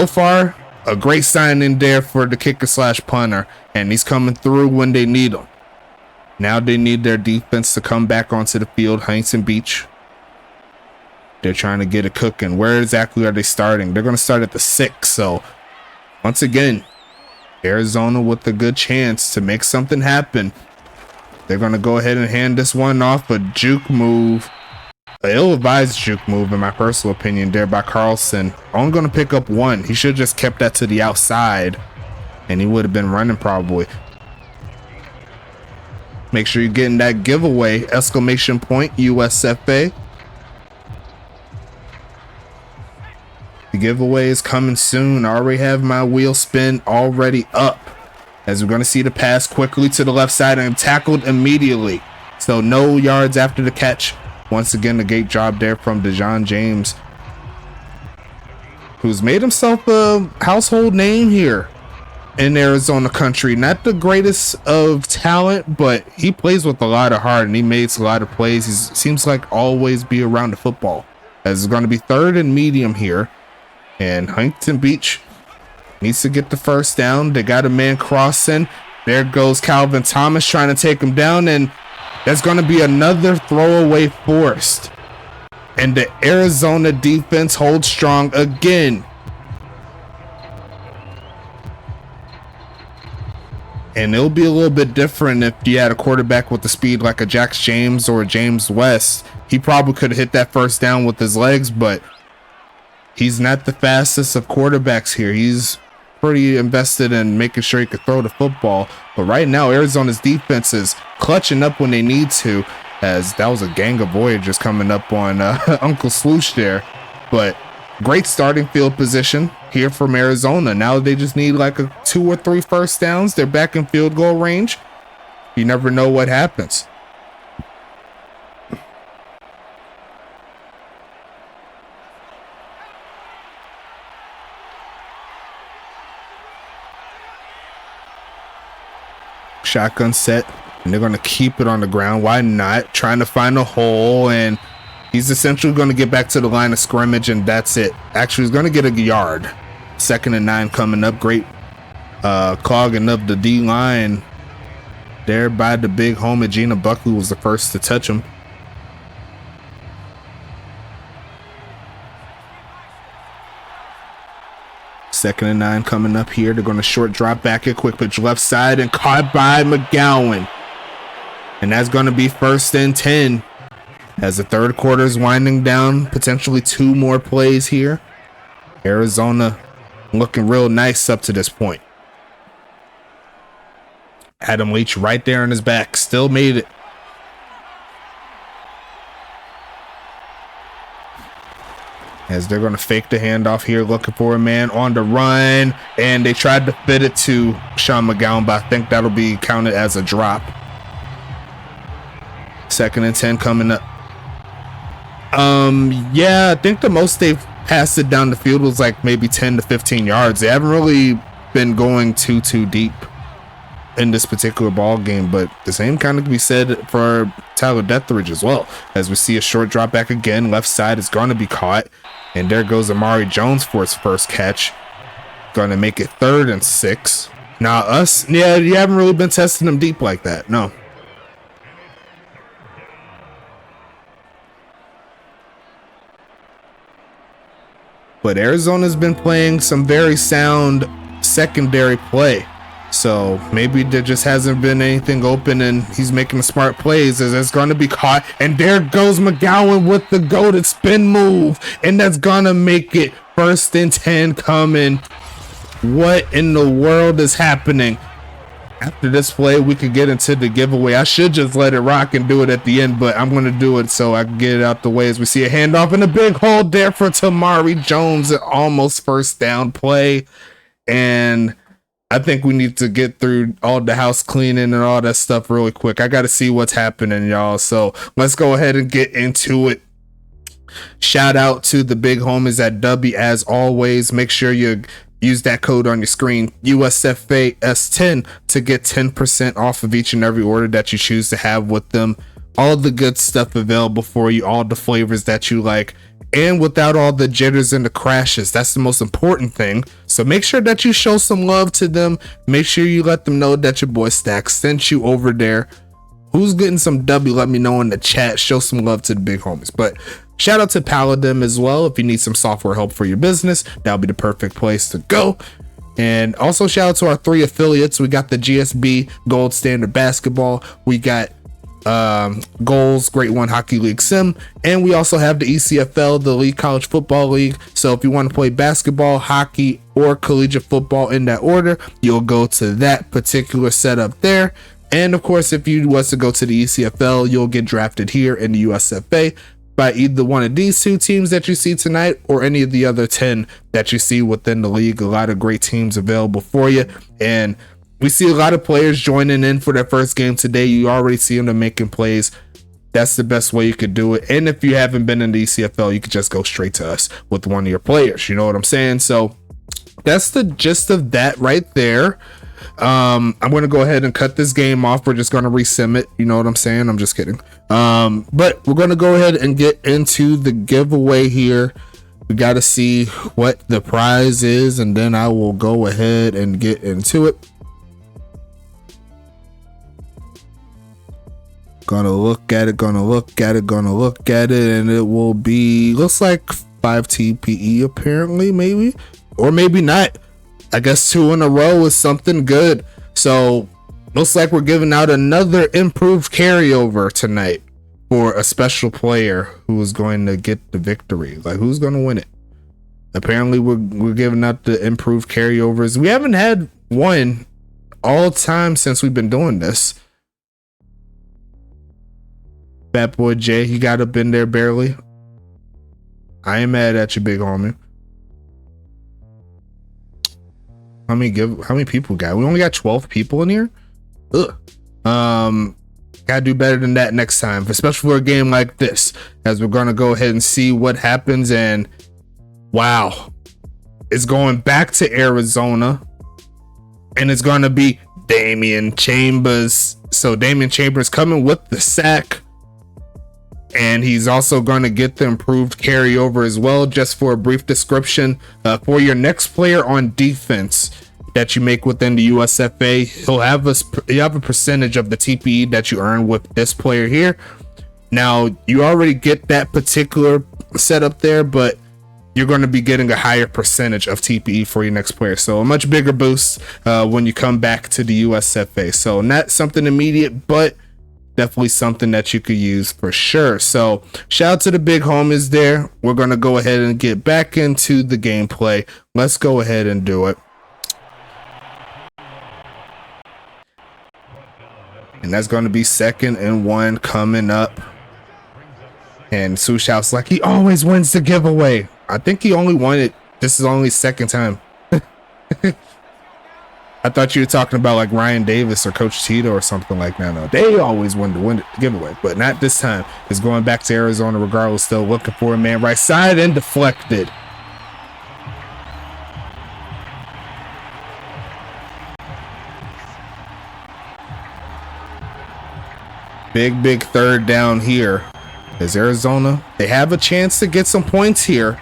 far, a great signing there for the kicker / punter, and he's coming through when they need him. Now they need their defense to come back onto the field. Huntington Beach, they're trying to get it cooking. Where exactly are they starting? They're going to start at the 6. So once again, Arizona with a good chance to make something happen. They're going to go ahead and hand this one off. A juke move, an ill-advised juke move in my personal opinion there by Carlson. Only going to pick up 1. He should have just kept that to the outside, and he would have been running probably. Make sure you're getting that giveaway, exclamation point, USFA. The giveaway is coming soon. I already have my wheel spin already up. As we're going to see the pass quickly to the left side and tackled immediately. So no yards after the catch. Once again, a great job there from DeJon James, who's made himself a household name here in Arizona country. Not the greatest of talent, but he plays with a lot of heart and he makes a lot of plays. He seems like always be around the football. As it's going to be 3rd and medium here, and Huntington Beach needs to get the 1st down. They got a man crossing. There goes Calvin Thomas trying to take him down, and that's going to be another throwaway forced. And the Arizona defense holds strong again. And it'll be a little bit different if you had a quarterback with the speed like a Jax James or a James West. He probably could have hit that 1st down with his legs, but he's not the fastest of quarterbacks here. He's pretty invested in making sure he could throw the football. But right now, Arizona's defense is clutching up when they need to, as that was a gang of Voyagers coming up on Uncle Sloosh there. But great starting field position here from Arizona. Now they just need like a 2 or 3 first downs. They're back in field goal range. You never know what happens. Shotgun set, and they're going to keep it on the ground. Why not? Trying to find a hole, and he's essentially going to get back to the line of scrimmage, and that's it. Actually, he's going to get a yard. 2nd and 9 coming up. Great clogging up the D line there by the big homie. Gina Buckley was the first to touch him. 2nd and 9 coming up here. They're going to short drop back a quick pitch left side and caught by McGowan. And that's going to be 1st and 10 as the third quarter is winding down. Potentially 2 more plays here. Arizona looking real nice up to this point. Adam Leach right there on his back. Still made it. As they're going to fake the handoff here, looking for a man on the run. And they tried to fit it to Sean McGowan, but I think that'll be counted as a drop. 2nd and 10 coming up. Yeah, I think the most they've passed it down the field was like maybe 10 to 15 yards. They haven't really been going too deep in this particular ball game, but the same kind of can be said for Tyler Deathridge as well. As we see a short drop back again, left side is going to be caught, and there goes Amari Jones for his first catch. Going to make it 3rd and 6. Now yeah, you haven't really been testing them deep like that. No. But Arizona's been playing some very sound secondary play. So maybe there just hasn't been anything open and he's making smart plays as it's going to be caught. And there goes McGowan with the goated spin move. And that's going to make it 1st and 10 coming. What in the world is happening? After this play, we could get into the giveaway. I should just let it rock and do it at the end, but I'm going to do it so I can get it out the way as we see a handoff and a big hold there for Tamari Jones. Almost first down play. And I think we need to get through all the house cleaning and all that stuff really quick. I got to see what's happening, y'all. So let's go ahead and get into it. Shout out to the big homies at W as always. Make sure you use that code on your screen, USFA S10, to get 10% off of each and every order that you choose to have with them. All the good stuff available for you, all the flavors that you like, and without all the jitters and the crashes. That's the most important thing. So make sure that you show some love to them. Make sure you let them know that your boy Stack sent you over there. Who's getting some W? Let me know in the chat. Show some love to the big homies. But shout out to Paladin as well. If you need some software help for your business, that'll be the perfect place to go. And also shout out to our 3 affiliates. We got the GSB Gold Standard Basketball. We got Goals Great One Hockey League Sim, and we also have the ECFL, the League College Football League. So if you want to play basketball, hockey, or collegiate football in that order, you'll go to that particular setup there. And of course, if you was to go to the ECFL, you'll get drafted here in the USFA by either one of these 2 teams that you see tonight or any of the other 10 that you see within the league. A lot of great teams available for you, and we see a lot of players joining in for their first game today. You already see them making plays. That's the best way you could do it. And if you haven't been in the ECFL, you could just go straight to us with one of your players. You know what I'm saying? So that's the gist of that right there. I'm going to go ahead and cut this game off. We're just going to resim it. You know what I'm saying? I'm just kidding. But we're going to go ahead and get into the giveaway here. We got to see what the prize is, and then I will go ahead and get into it. Gonna look at it, and it will be, looks like 5 TPE apparently, maybe, or maybe not. I guess 2 in a row is something good. So looks like we're giving out another improved carryover tonight for a special player who is going to get the victory. Like, who's going to win it? Apparently we're giving out the improved carryovers. We haven't had one all time since we've been doing this. Fat Boy Jay, he got up in there barely. I ain't mad at you, big homie. How many people got? We only got 12 people in here. Ugh. Gotta do better than that next time, especially for a game like this. As we're gonna go ahead and see what happens. And wow, it's going back to Arizona, and it's gonna be Damian Chambers. So Damian Chambers coming with the sack. And he's also going to get the improved carryover as well. Just for a brief description, for your next player on defense that you make within the USFA, you have a percentage of the TPE that you earn with this player here. Now, you already get that particular setup there, but you're going to be getting a higher percentage of TPE for your next player. So a much bigger boost when you come back to the USFA. So not something immediate, but definitely something that you could use for sure. So shout out to the big homies there. We're going to go ahead and get back into the gameplay. Let's go ahead and do it. And that's going to be 2nd and 1 coming up. And Sushout's like, he always wins the giveaway. I think he only won it. This is only his 2nd time. I thought you were talking about like Ryan Davis or Coach Tito or something like that. No, they always win the giveaway, but not this time. It's going back to Arizona regardless. Still looking for a man right side and deflected. Big 3rd down here. Is Arizona? They have a chance to get some points here.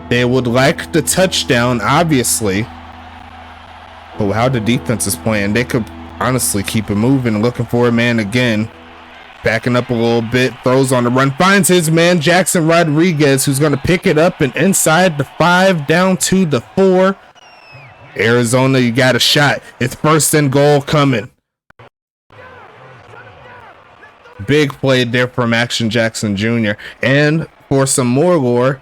They would like the touchdown, obviously. But how the defense is playing, they could honestly keep it moving. Looking for a man again. Backing up a little bit. Throws on the run. Finds his man, Jackson Rodriguez, who's going to pick it up and inside the 5, down to the 4. Arizona, you got a shot. It's 1st and goal coming. Big play there from Action Jackson Jr. And for some more lore,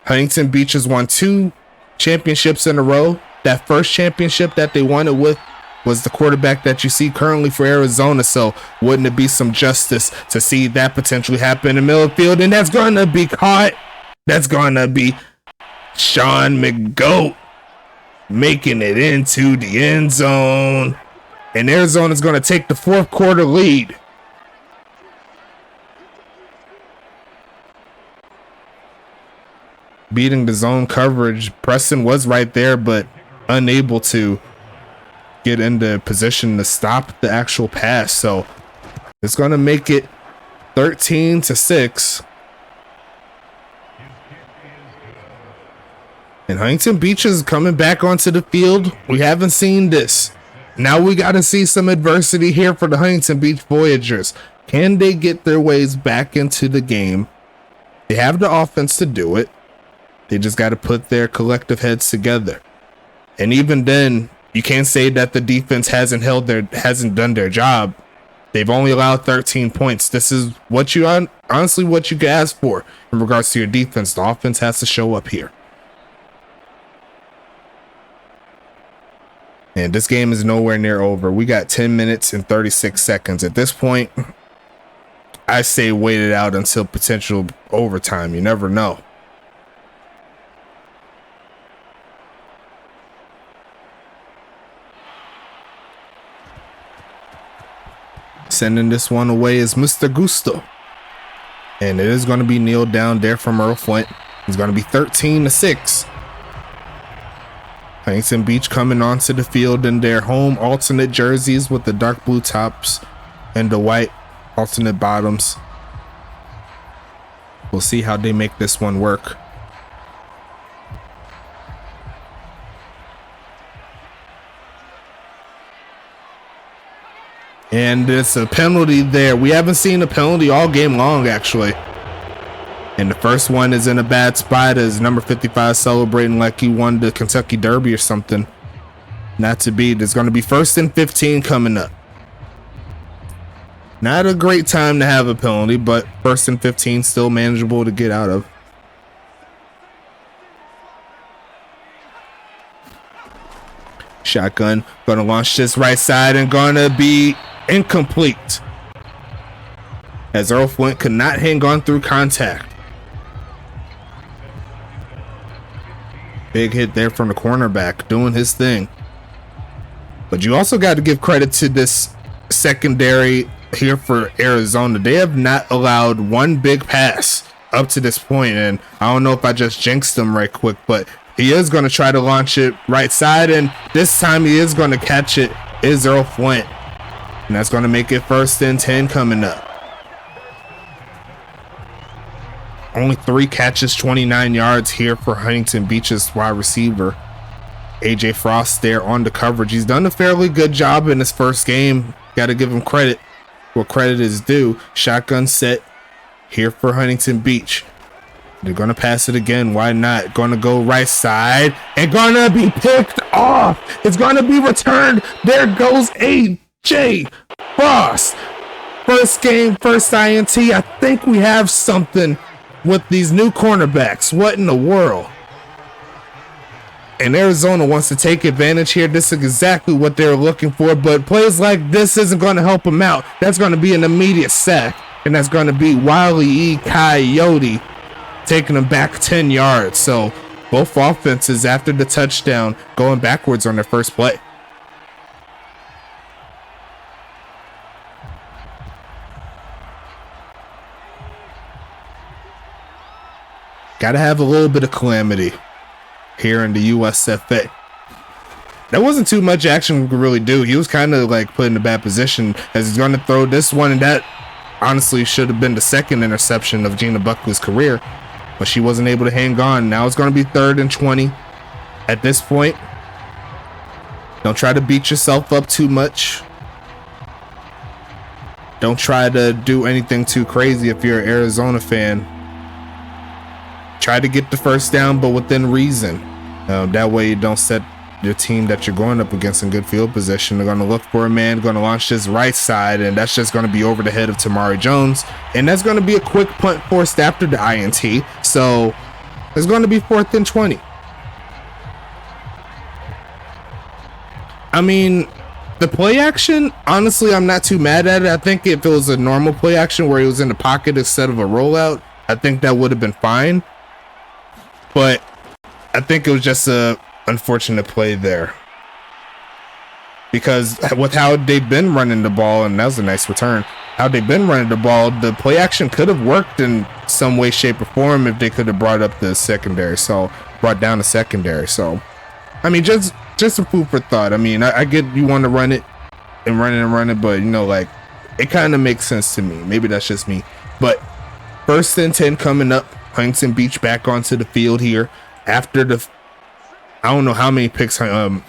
Huntington Beach has won 2 championships in a row. That first championship that they won it with was the quarterback that you see currently for Arizona. So wouldn't it be some justice to see that potentially happen in the middle of the field? And that's going to be caught. That's going to be Sean McGoat making it into the end zone. And Arizona's going to take the 4th quarter lead. Beating the zone coverage. Preston was right there, but unable to get into position to stop the actual pass. So it's going to make it 13-6. And Huntington Beach is coming back onto the field. We haven't seen this. Now we got to see some adversity here for the Huntington Beach Voyagers. Can they get their ways back into the game? They have the offense to do it. They just got to put their collective heads together. And even then, you can't say that the defense hasn't done their job. They've only allowed 13 points. This is what you honestly what you can ask for in regards to your defense. The offense has to show up here. And this game is nowhere near over. We got 10 minutes and 36 seconds. At this point, I say wait it out until potential overtime. You never know. Sending this one away is Mr. Gusto. And it is going to be kneeled down there from Earl Flint. It's going to be 13-6. Huntington Beach coming onto the field in their home alternate jerseys with the dark blue tops and the white alternate bottoms. We'll see how they make this one work. And it's a penalty there. We haven't seen a penalty all game long, actually. And the first one is in a bad spot as number 55 celebrating like he won the Kentucky Derby or something. Not to be. There's going to be 1st and 15 coming up. Not a great time to have a penalty, but 1st and 15 still manageable to get out of. Shotgun. Going to launch this right side and going to be incomplete, as Earl Flint could not hang on through contact. Big hit there from the cornerback, doing his thing. But you also got to give credit to this secondary here for Arizona. They have not allowed one big pass up to this point, and I don't know if I just jinxed him right quick, but he is going to try to launch it right side, and this time he is going to catch it. Is Earl Flint. And that's going to make it 1st and 10 coming up. Only 3 catches, 29 yards here for Huntington Beach's wide receiver. AJ Frost there on the coverage. He's done a fairly good job in his first game. Got to give him credit where credit is due. Shotgun set here for Huntington Beach. They're going to pass it again. Why not? Going to go right side and going to be picked off. It's going to be returned. There goes AJ Frost. First game, first INT. I think we have something with these new cornerbacks. What in the world? And Arizona wants to take advantage here. This is exactly what they're looking for. But plays like this isn't going to help them out. That's going to be an immediate sack. And that's going to be Wile E. Coyote taking them back 10 yards. So both offenses after the touchdown going backwards on their first play. Got to have a little bit of calamity here in the USFA. That wasn't too much action we could really do. He was kind of like put in a bad position as he's going to throw this one, and that honestly should have been the second interception of Gina Buckley's career, but she wasn't able to hang on. Now it's going to be 3rd and 20 at this point. Don't try to beat yourself up too much. Don't try to do anything too crazy if you're an Arizona fan. Try to get the first down, but within reason. That way you don't set your team that you're going up against in good field position. They're going to look for a man, going to launch this right side, and that's just going to be over the head of Tamari Jones. And that's going to be a quick punt forced after the INT. So it's going to be 4th and 20. I mean, the play action, honestly, I'm not too mad at it. I think if it was a normal play action where he was in the pocket instead of a rollout, I think that would have been fine. But I think it was just a unfortunate play there, because with how they've been running the ball, and that was a nice return, how they've been running the ball, the play action could have worked in some way, shape, or form if they could have brought down the secondary. So I mean, just a food for thought. I mean, I get you want to run it, but you know, like, it kind of makes sense to me. Maybe that's just me. But 1st and 10 coming up. Huntington Beach back onto the field here after the, I don't know how many picks Tyler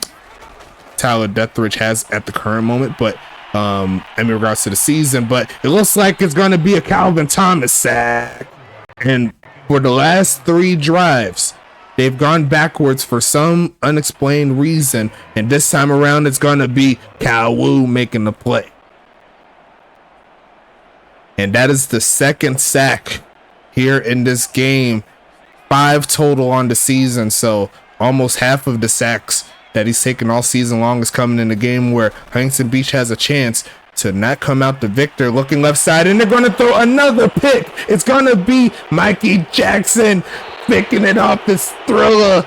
Deathridge has at the current moment, but in regards to the season, but it looks like it's going to be a Calvin Thomas sack. And for the last 3 drives, they've gone backwards for some unexplained reason, and this time around it's going to be Cal Wu making the play. And that is the 2nd sack here in this game. 5 total on the season, so almost half of the sacks that he's taken all season long is coming in a game where Huntington Beach has a chance to not come out the victor. Looking left side, and they're going to throw another pick. It's going to be Mikey Jackson picking it off this thriller.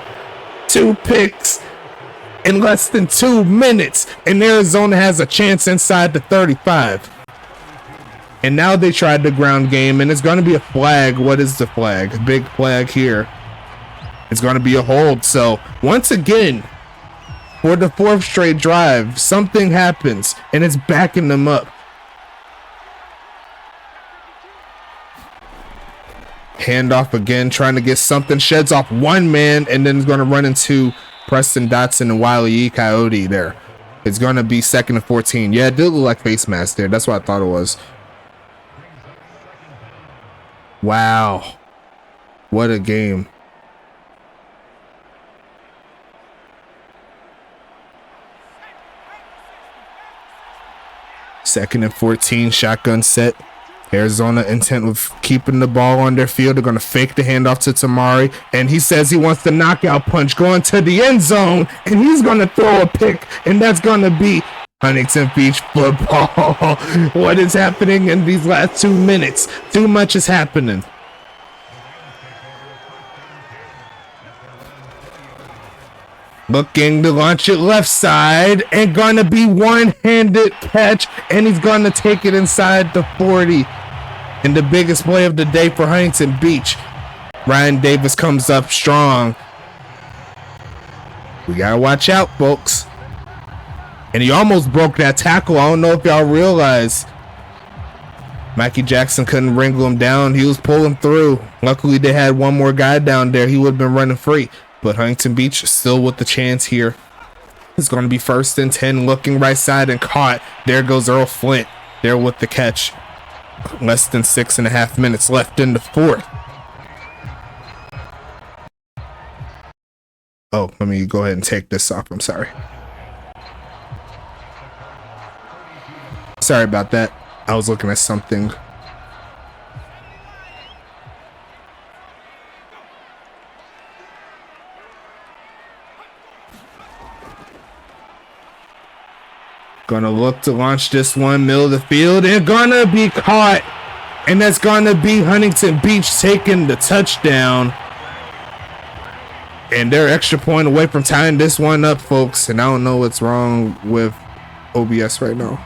2 picks in less than 2 minutes, and Arizona has a chance inside the 35. And now they tried the ground game, and it's going to be a flag. What is the flag? A big flag here. It's going to be a hold. So once again, for the 4th straight drive, something happens, and it's backing them up. Handoff again, trying to get something. Sheds off one man, and then is going to run into Preston Dotson and Wile E. Coyote there. It's going to be 2nd and 14. Yeah, it did look like face mask there. That's what I thought it was. Wow. What a game. Second and 14, shotgun set. Arizona intent with keeping the ball on their field. They're going to fake the handoff to Tamari, and he says he wants the knockout punch going to the end zone, and he's going to throw a pick, and that's going to be Huntington Beach football. What is happening in these last 2 minutes? Too much is happening. Looking to launch it left side, and gonna be one-handed catch, and he's gonna take it inside the 40. And the biggest play of the day for Huntington Beach. Ryan Davis comes up strong. We gotta watch out, folks. And he almost broke that tackle. I don't know if y'all realize. Mikey Jackson couldn't wrangle him down. He was pulling through. Luckily, they had one more guy down there. He would have been running free. But Huntington Beach still with the chance here. It's going to be 1st and 10, looking right side and caught. There goes Earl Flint there with the catch. Less than 6.5 minutes left in the 4th. Let me go ahead and take this off. I'm sorry. Sorry about that. I was looking at something. Gonna look to launch this one, middle of the field, and gonna be caught. And that's gonna be Huntington Beach taking the touchdown. And they're extra point away from tying this one up, folks. And I don't know what's wrong with OBS right now.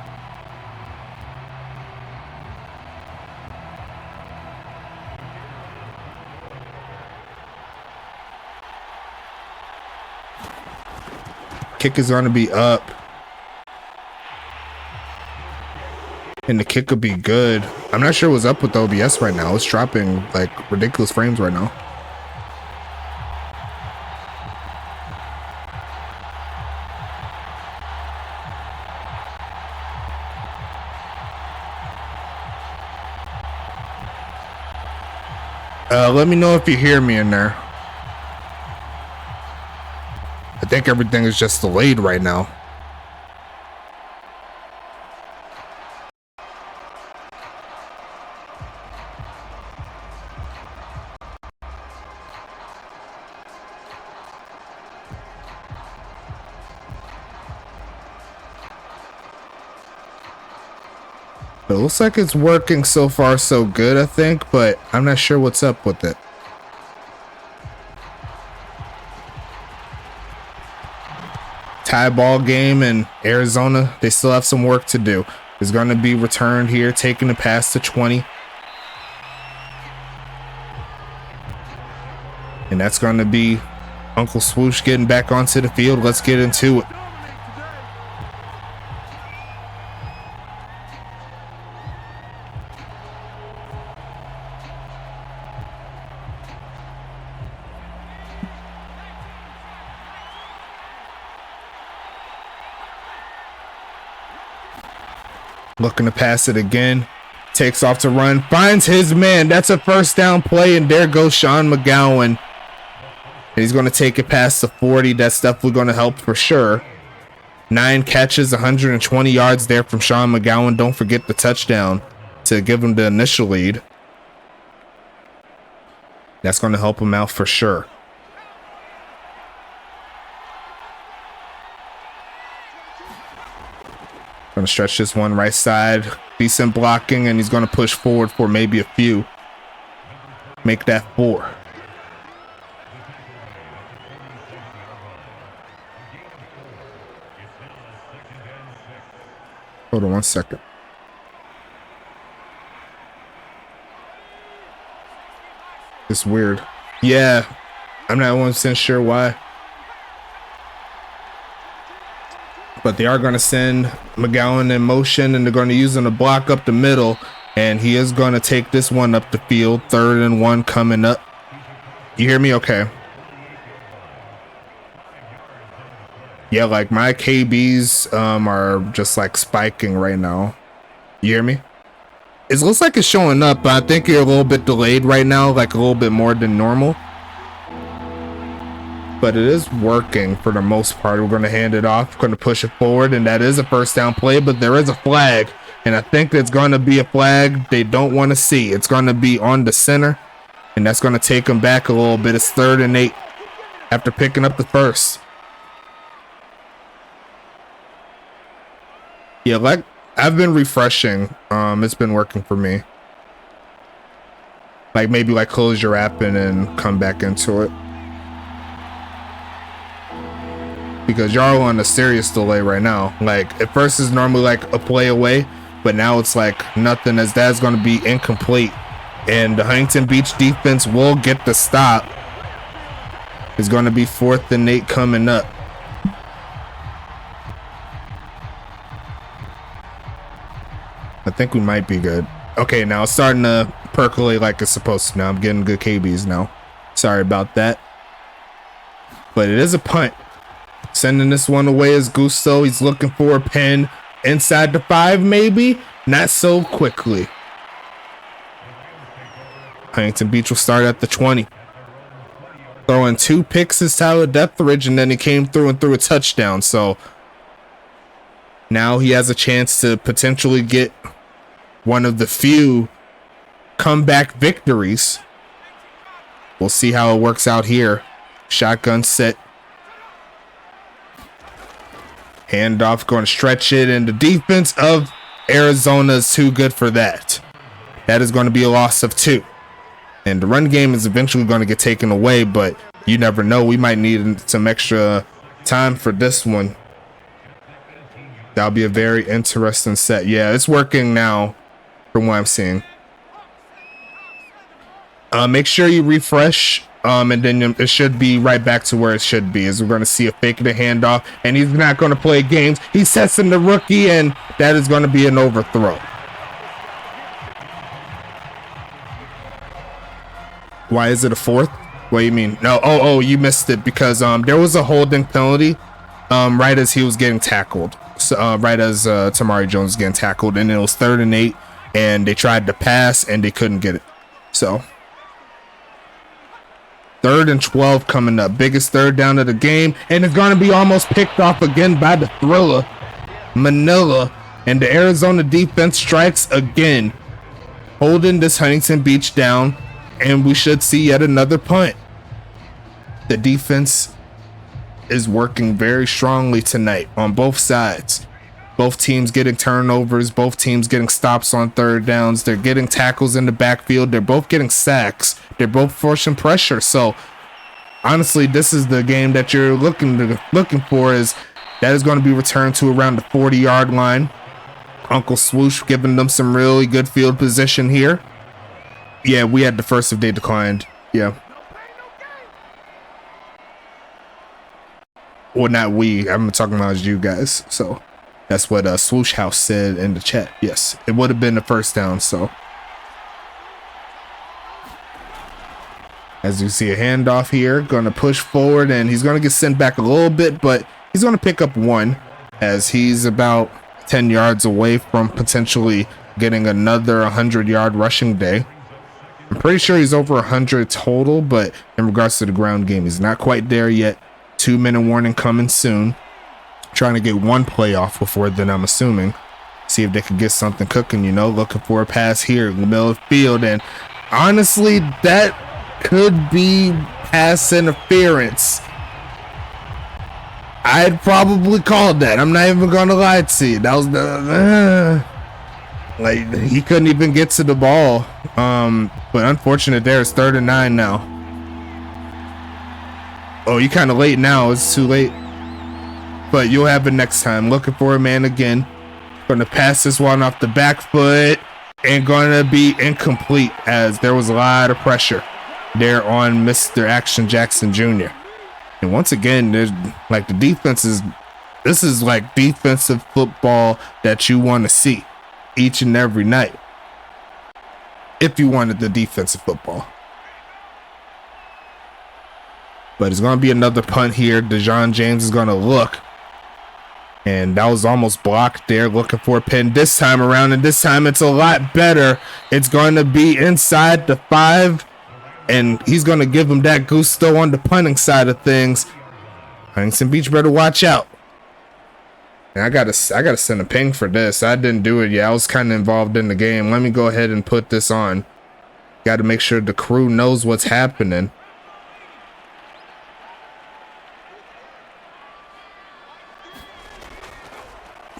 Kick is gonna be up. And the kick could be good. I'm not sure what's up with the OBS right now. It's dropping like ridiculous frames right now. Let me know if you hear me in there. I think everything is just delayed right now. It looks like it's working so far so good, I think, but I'm not sure what's up with it. Tie ball game in Arizona. They still have some work to do. It's going to be returned here, taking the pass to 20. And that's going to be Uncle Swoosh getting back onto the field. Let's get into it. Looking to pass it again. Takes off to run. Finds his man. That's a first down play. And there goes Sean McGowan. And he's going to take it past the 40. That's definitely going to help for sure. 9 catches, 120 yards there from Sean McGowan. Don't forget the touchdown to give him the initial lead. That's going to help him out for sure. Gonna stretch this one right side. Decent blocking, and he's gonna push forward for maybe a few. Make that 4. Hold on 1 second. It's weird. Yeah, I'm not 100% sure why. But they are going to send McGowan in motion, and they're going to use him to block up the middle. And he is going to take this one up the field. 3rd and 1 coming up. You hear me? Okay. Yeah, like my KBs are just like spiking right now. You hear me? It looks like it's showing up, but I think you're a little bit delayed right now, like a little bit more than normal. But it is working for the most part. We're going to hand it off, going to push it forward, and that is a first down play, but there is a flag, and I think it's going to be a flag they don't want to see. It's going to be on the center, and that's going to take them back a little bit. It's 3rd and 8 after picking up the first. Yeah, like I've been refreshing. It's been working for me. Like maybe like close your app and then come back into it. Because y'all on a serious delay right now. Like at first it's normally like a play away, but now it's like nothing, as that's going to be incomplete, and the Huntington Beach defense will get the stop. It's going to be 4th and 8 coming up. I think we might be good. Okay, now it's starting to percolate like it's supposed to. Now I'm getting good KBs now. Sorry about that, but it is a punt. Sending this one away is Gusto. He's looking for a pin inside the 5, maybe. Not so quickly. Huntington Beach will start at the 20. throwing 2 picks as Tyler Deathridge, and then he came through and threw a touchdown. So now he has a chance to potentially get one of the few comeback victories. We'll see how it works out here. Shotgun set. Handoff, going to stretch it, and the defense of Arizona is too good for that. That is going to be a loss of 2. And the run game is eventually going to get taken away, but you never know. We might need some extra time for this one. That'll be a very interesting set. Yeah, it's working now from what I'm seeing. Make sure you refresh, and then it should be right back to where it should be. As we're going to see a fake the handoff, and he's not going to play games. He sets in the rookie, and that is going to be an overthrow. Why is it a 4th? What do you mean? No, oh, you missed it because there was a holding penalty right as he was getting tackled. So right as Tamari Jones was getting tackled, and it was 3rd and 8, and they tried to pass and they couldn't get it. So 3rd and 12 coming up, biggest 3rd down of the game, and it's going to be almost picked off again by the thriller Manila, and the Arizona defense strikes again, holding this Huntington Beach down. And we should see yet another punt. The defense is working very strongly tonight on both sides. Both teams getting turnovers, both teams getting stops on 3rd downs. They're getting tackles in the backfield. They're both getting sacks. They're both forcing pressure. So honestly, this is the game that you're looking for. Is that is going to be returned to around the 40-yard line. Uncle Swoosh giving them some really good field position here. Yeah, we had the first if they declined. Yeah. Well, not we. I'm talking about you guys. So that's what Swoosh House said in the chat. Yes, it would have been the first down. So as you see a handoff here, going to push forward, and he's going to get sent back a little bit, but he's going to pick up 1 as he's about 10 yards away from potentially getting another 100-yard rushing day. I'm pretty sure he's over 100 total, but in regards to the ground game, he's not quite there yet. 2-minute warning coming soon. Trying to get 1 play off before then, I'm assuming. See if they could get something cooking, you know. Looking for a pass here in the middle of the field. And honestly, that could be pass interference. I'd probably call that. I'm not even going to lie to you. That was the... like, he couldn't even get to the ball. But unfortunate there. It's 3rd and 9 now. Oh, you're kind of late now. It's too late. But you'll have it next time. Looking for a man again. Going to pass this one off the back foot. And going to be incomplete as there was a lot of pressure there on Mr. Action Jackson Jr. And once again, there's like the defense is... this is like defensive football that you want to see each and every night. If you wanted the defensive football. But it's going to be another punt here. DeJohn James is going to look. And that was almost blocked there. Looking for a pin this time around. And this time it's a lot better. It's going to be inside the 5. And he's going to give him that gusto on the punting side of things. Huntington Beach better watch out. And I gotta send a ping for this. I didn't do it yet. I was kind of involved in the game. Let me go ahead and put this on. Got to make sure the crew knows what's happening.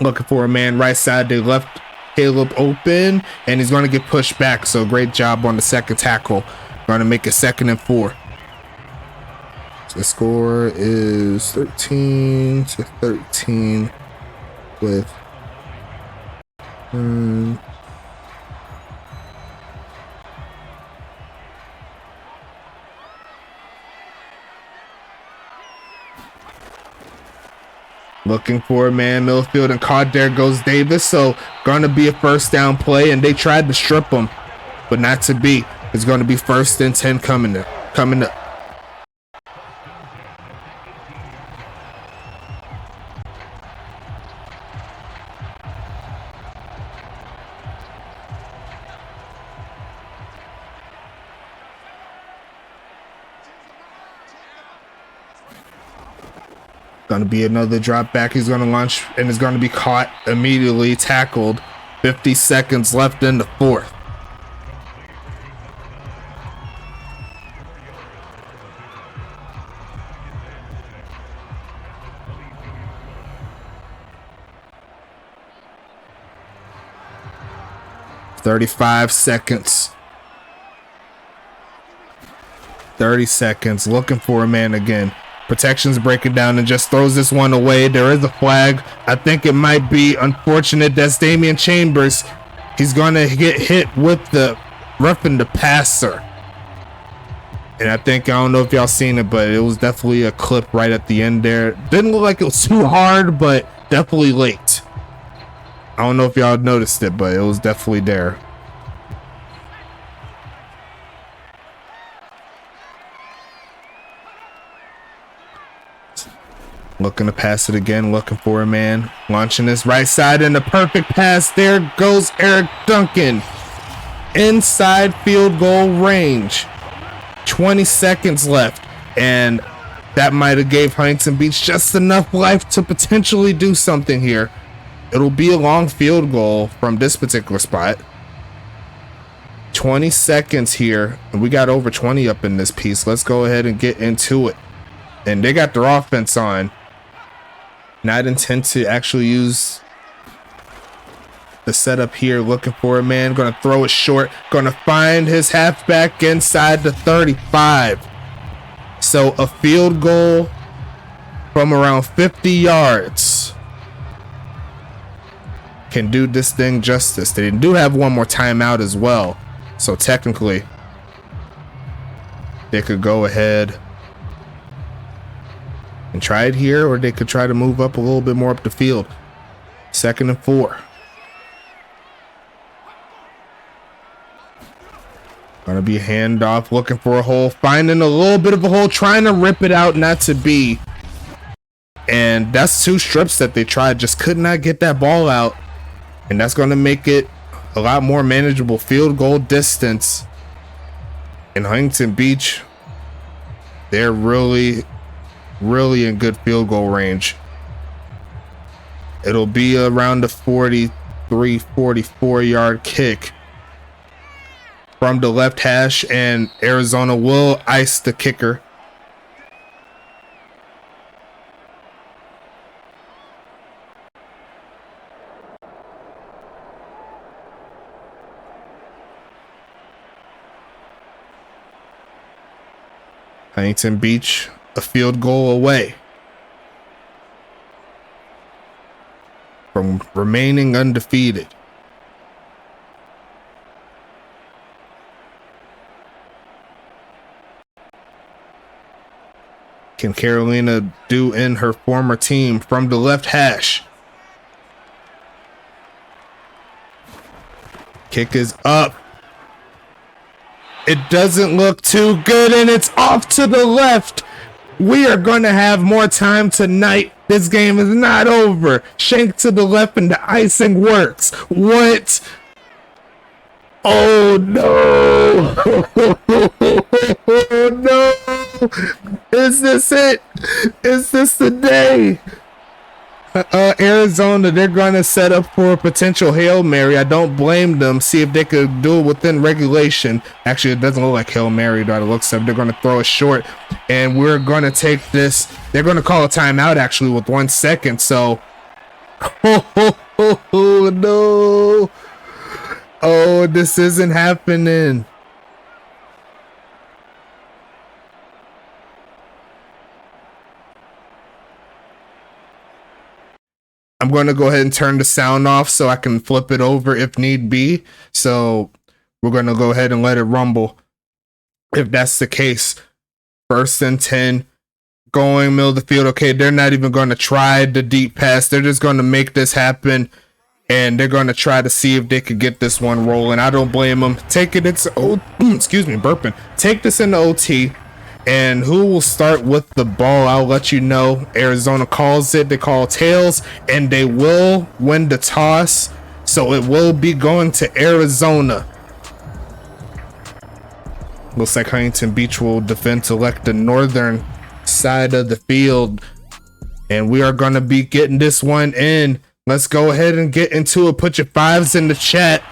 Looking for a man right side. They left Caleb open, and he's going to get pushed back. So great job on the second tackle. Going to make it 2nd and 4. So the score is 13-13 with looking for a man, Millfield, and caught. There goes Davis. So going to be a 1st down play, and they tried to strip him, but not to be. It's going to be 1st and 10 coming up. Gonna be another drop back. He's gonna launch and is gonna be caught immediately, tackled. 50 seconds left in the fourth. "35 seconds. 30 seconds. Looking for a man again. Protection's breaking down and just throws this one away. There is a flag. I think it might be unfortunate. That's Damian Chambers. He's gonna get hit with the roughing the passer. And I don't know if y'all seen it, but it was definitely a clip right at the end there. Didn't look like it was too hard, but definitely late. I don't know if y'all noticed it, but it was definitely there. Looking to pass it again, looking for a man. Launching this right side and the perfect pass. There goes Eric Duncan. Inside field goal range. 20 seconds left. And that might have gave Huntington Beach just enough life to potentially do something here. It'll be a long field goal from this particular spot. 20 seconds here. And we got over 20 up in this piece. Let's go ahead and get into it. And they got their offense on. Not intent to actually use the setup here. Looking for a man. Going to throw it short. Going to find his halfback inside the 35. So a field goal from around 50 yards can do this thing justice. They do have one more timeout as well. So technically, they could go ahead and try it here, or they could try to move up a little bit more up the field. 2nd and 4. Gonna be a handoff, looking for a hole, finding a little bit of a hole, trying to rip it out, not to be. And that's 2 strips that they tried, just could not get that ball out. And that's gonna make it a lot more manageable field goal distance. In Huntington Beach, they're really in good field goal range. It'll be around the 43, 44 yard kick from the left hash, and Arizona will ice the kicker. Huntington Beach a field goal away from remaining undefeated. Can Carolina do in her former team from the left hash? Kick is up. It doesn't look too good, and it's off to the left. We are going to have more time tonight. This game is not over. Shank to the left and the icing works. What? Oh no. Oh no. Is this it? Is this the day? Arizona, they're going to set up for a potential Hail Mary. I don't blame them. See if they could do it within regulation. Actually, it doesn't look like Hail Mary by the looks of it. They're going to throw it short, and we're going to take this. They're going to call a timeout, actually, with 1 second. So, oh no. Oh, this isn't happening. I'm going to go ahead and turn the sound off so I can flip it over if need be. So we're going to go ahead and let it rumble. If that's the case, 1st and 10, going middle of the field. Okay, they're not even going to try the deep pass. They're just going to make this happen, and they're going to try to see if they could get this one rolling. I don't blame them. Take it. Excuse me, burping. Take this into OT. And who will start with the ball? I'll let you know. Arizona calls it. They call tails, and they will win the toss. So it will be going to Arizona. Looks like Huntington Beach will defend to elect the northern side of the field. And we are going to be getting this one in. Let's go ahead and get into it. Put your fives in the chat.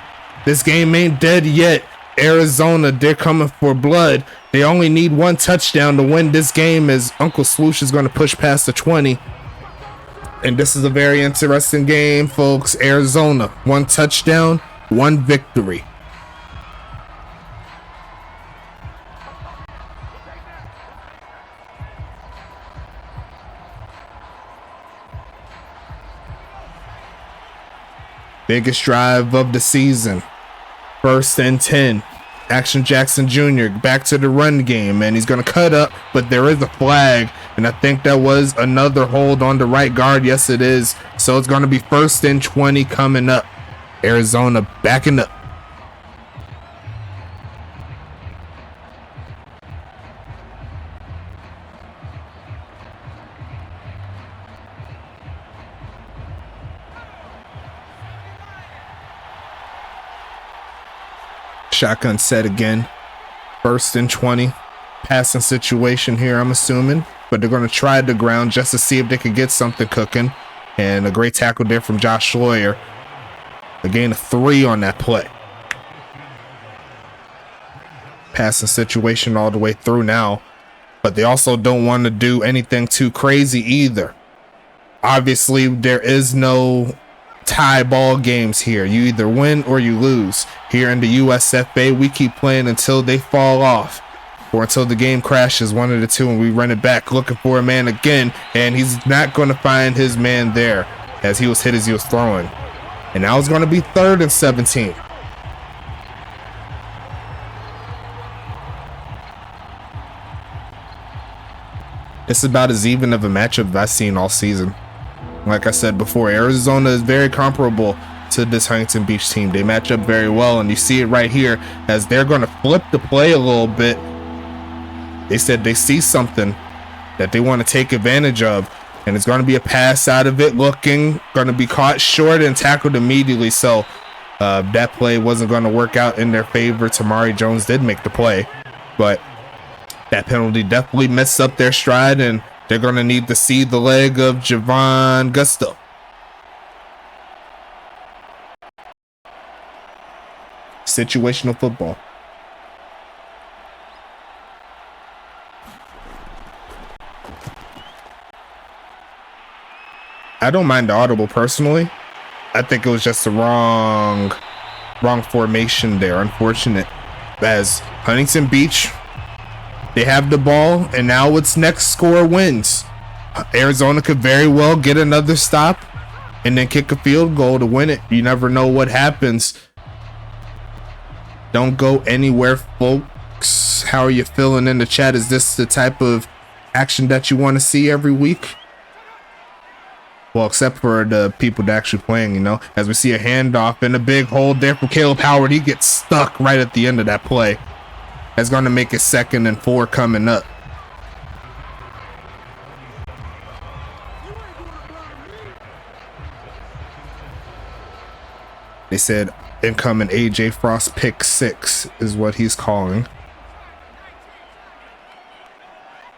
This game ain't dead yet. Arizona, they're coming for blood. They only need one touchdown to win this game, as Uncle Swoosh is going to push past the 20. And this is a very interesting game, folks. Arizona, one touchdown, one victory. Biggest drive of the season. 1st and 10. Action Jackson Jr. back to the run game, and he's going to cut up, but there is a flag, and I think that was another hold on the right guard. Yes, it is. So it's going to be 1st and 20 coming up. Arizona backing up. Shotgun set again. 1st and 20. Passing situation here, I'm assuming. But they're going to try the ground just to see if they can get something cooking. And a great tackle there from Josh Schloyer. A gain of 3 on that play. Passing situation all the way through now. But they also don't want to do anything too crazy either. Obviously, there is no tie ball games here. You either win or you lose. Here in the USFA, we keep playing until they fall off or until the game crashes, one of the two, and we run it back looking for a man again, and he's not going to find his man there as he was hit as he was throwing. And now it's going to be 3rd and 17. It's about as even of a matchup as I've seen all season. Like I said before, Arizona is very comparable to this Huntington Beach team. They match up very well, and you see it right here as they're going to flip the play a little bit. They said they see something that they want to take advantage of, and it's going to be a pass out of it, looking, going to be caught short and tackled immediately. So that play wasn't going to work out in their favor. Tamari Jones did make the play, but that penalty definitely messed up their stride, and they're going to need to see the leg of Javon Gusto. Situational football. I don't mind the audible personally. I think it was just the wrong formation there. Unfortunate. As Huntington Beach, they have the ball, and now it's next score wins. Arizona could very well get another stop and then kick a field goal to win it. You never know what happens. Don't go anywhere, folks. How are you feeling in the chat? Is this the type of action that you want to see every week? Well, except for the people that are actually playing, you know. As we see a handoff and a big hold there from Caleb Howard. He gets stuck right at the end of that play. That's going to make it 2nd and 4 coming up. They said incoming AJ Frost pick 6 is what he's calling.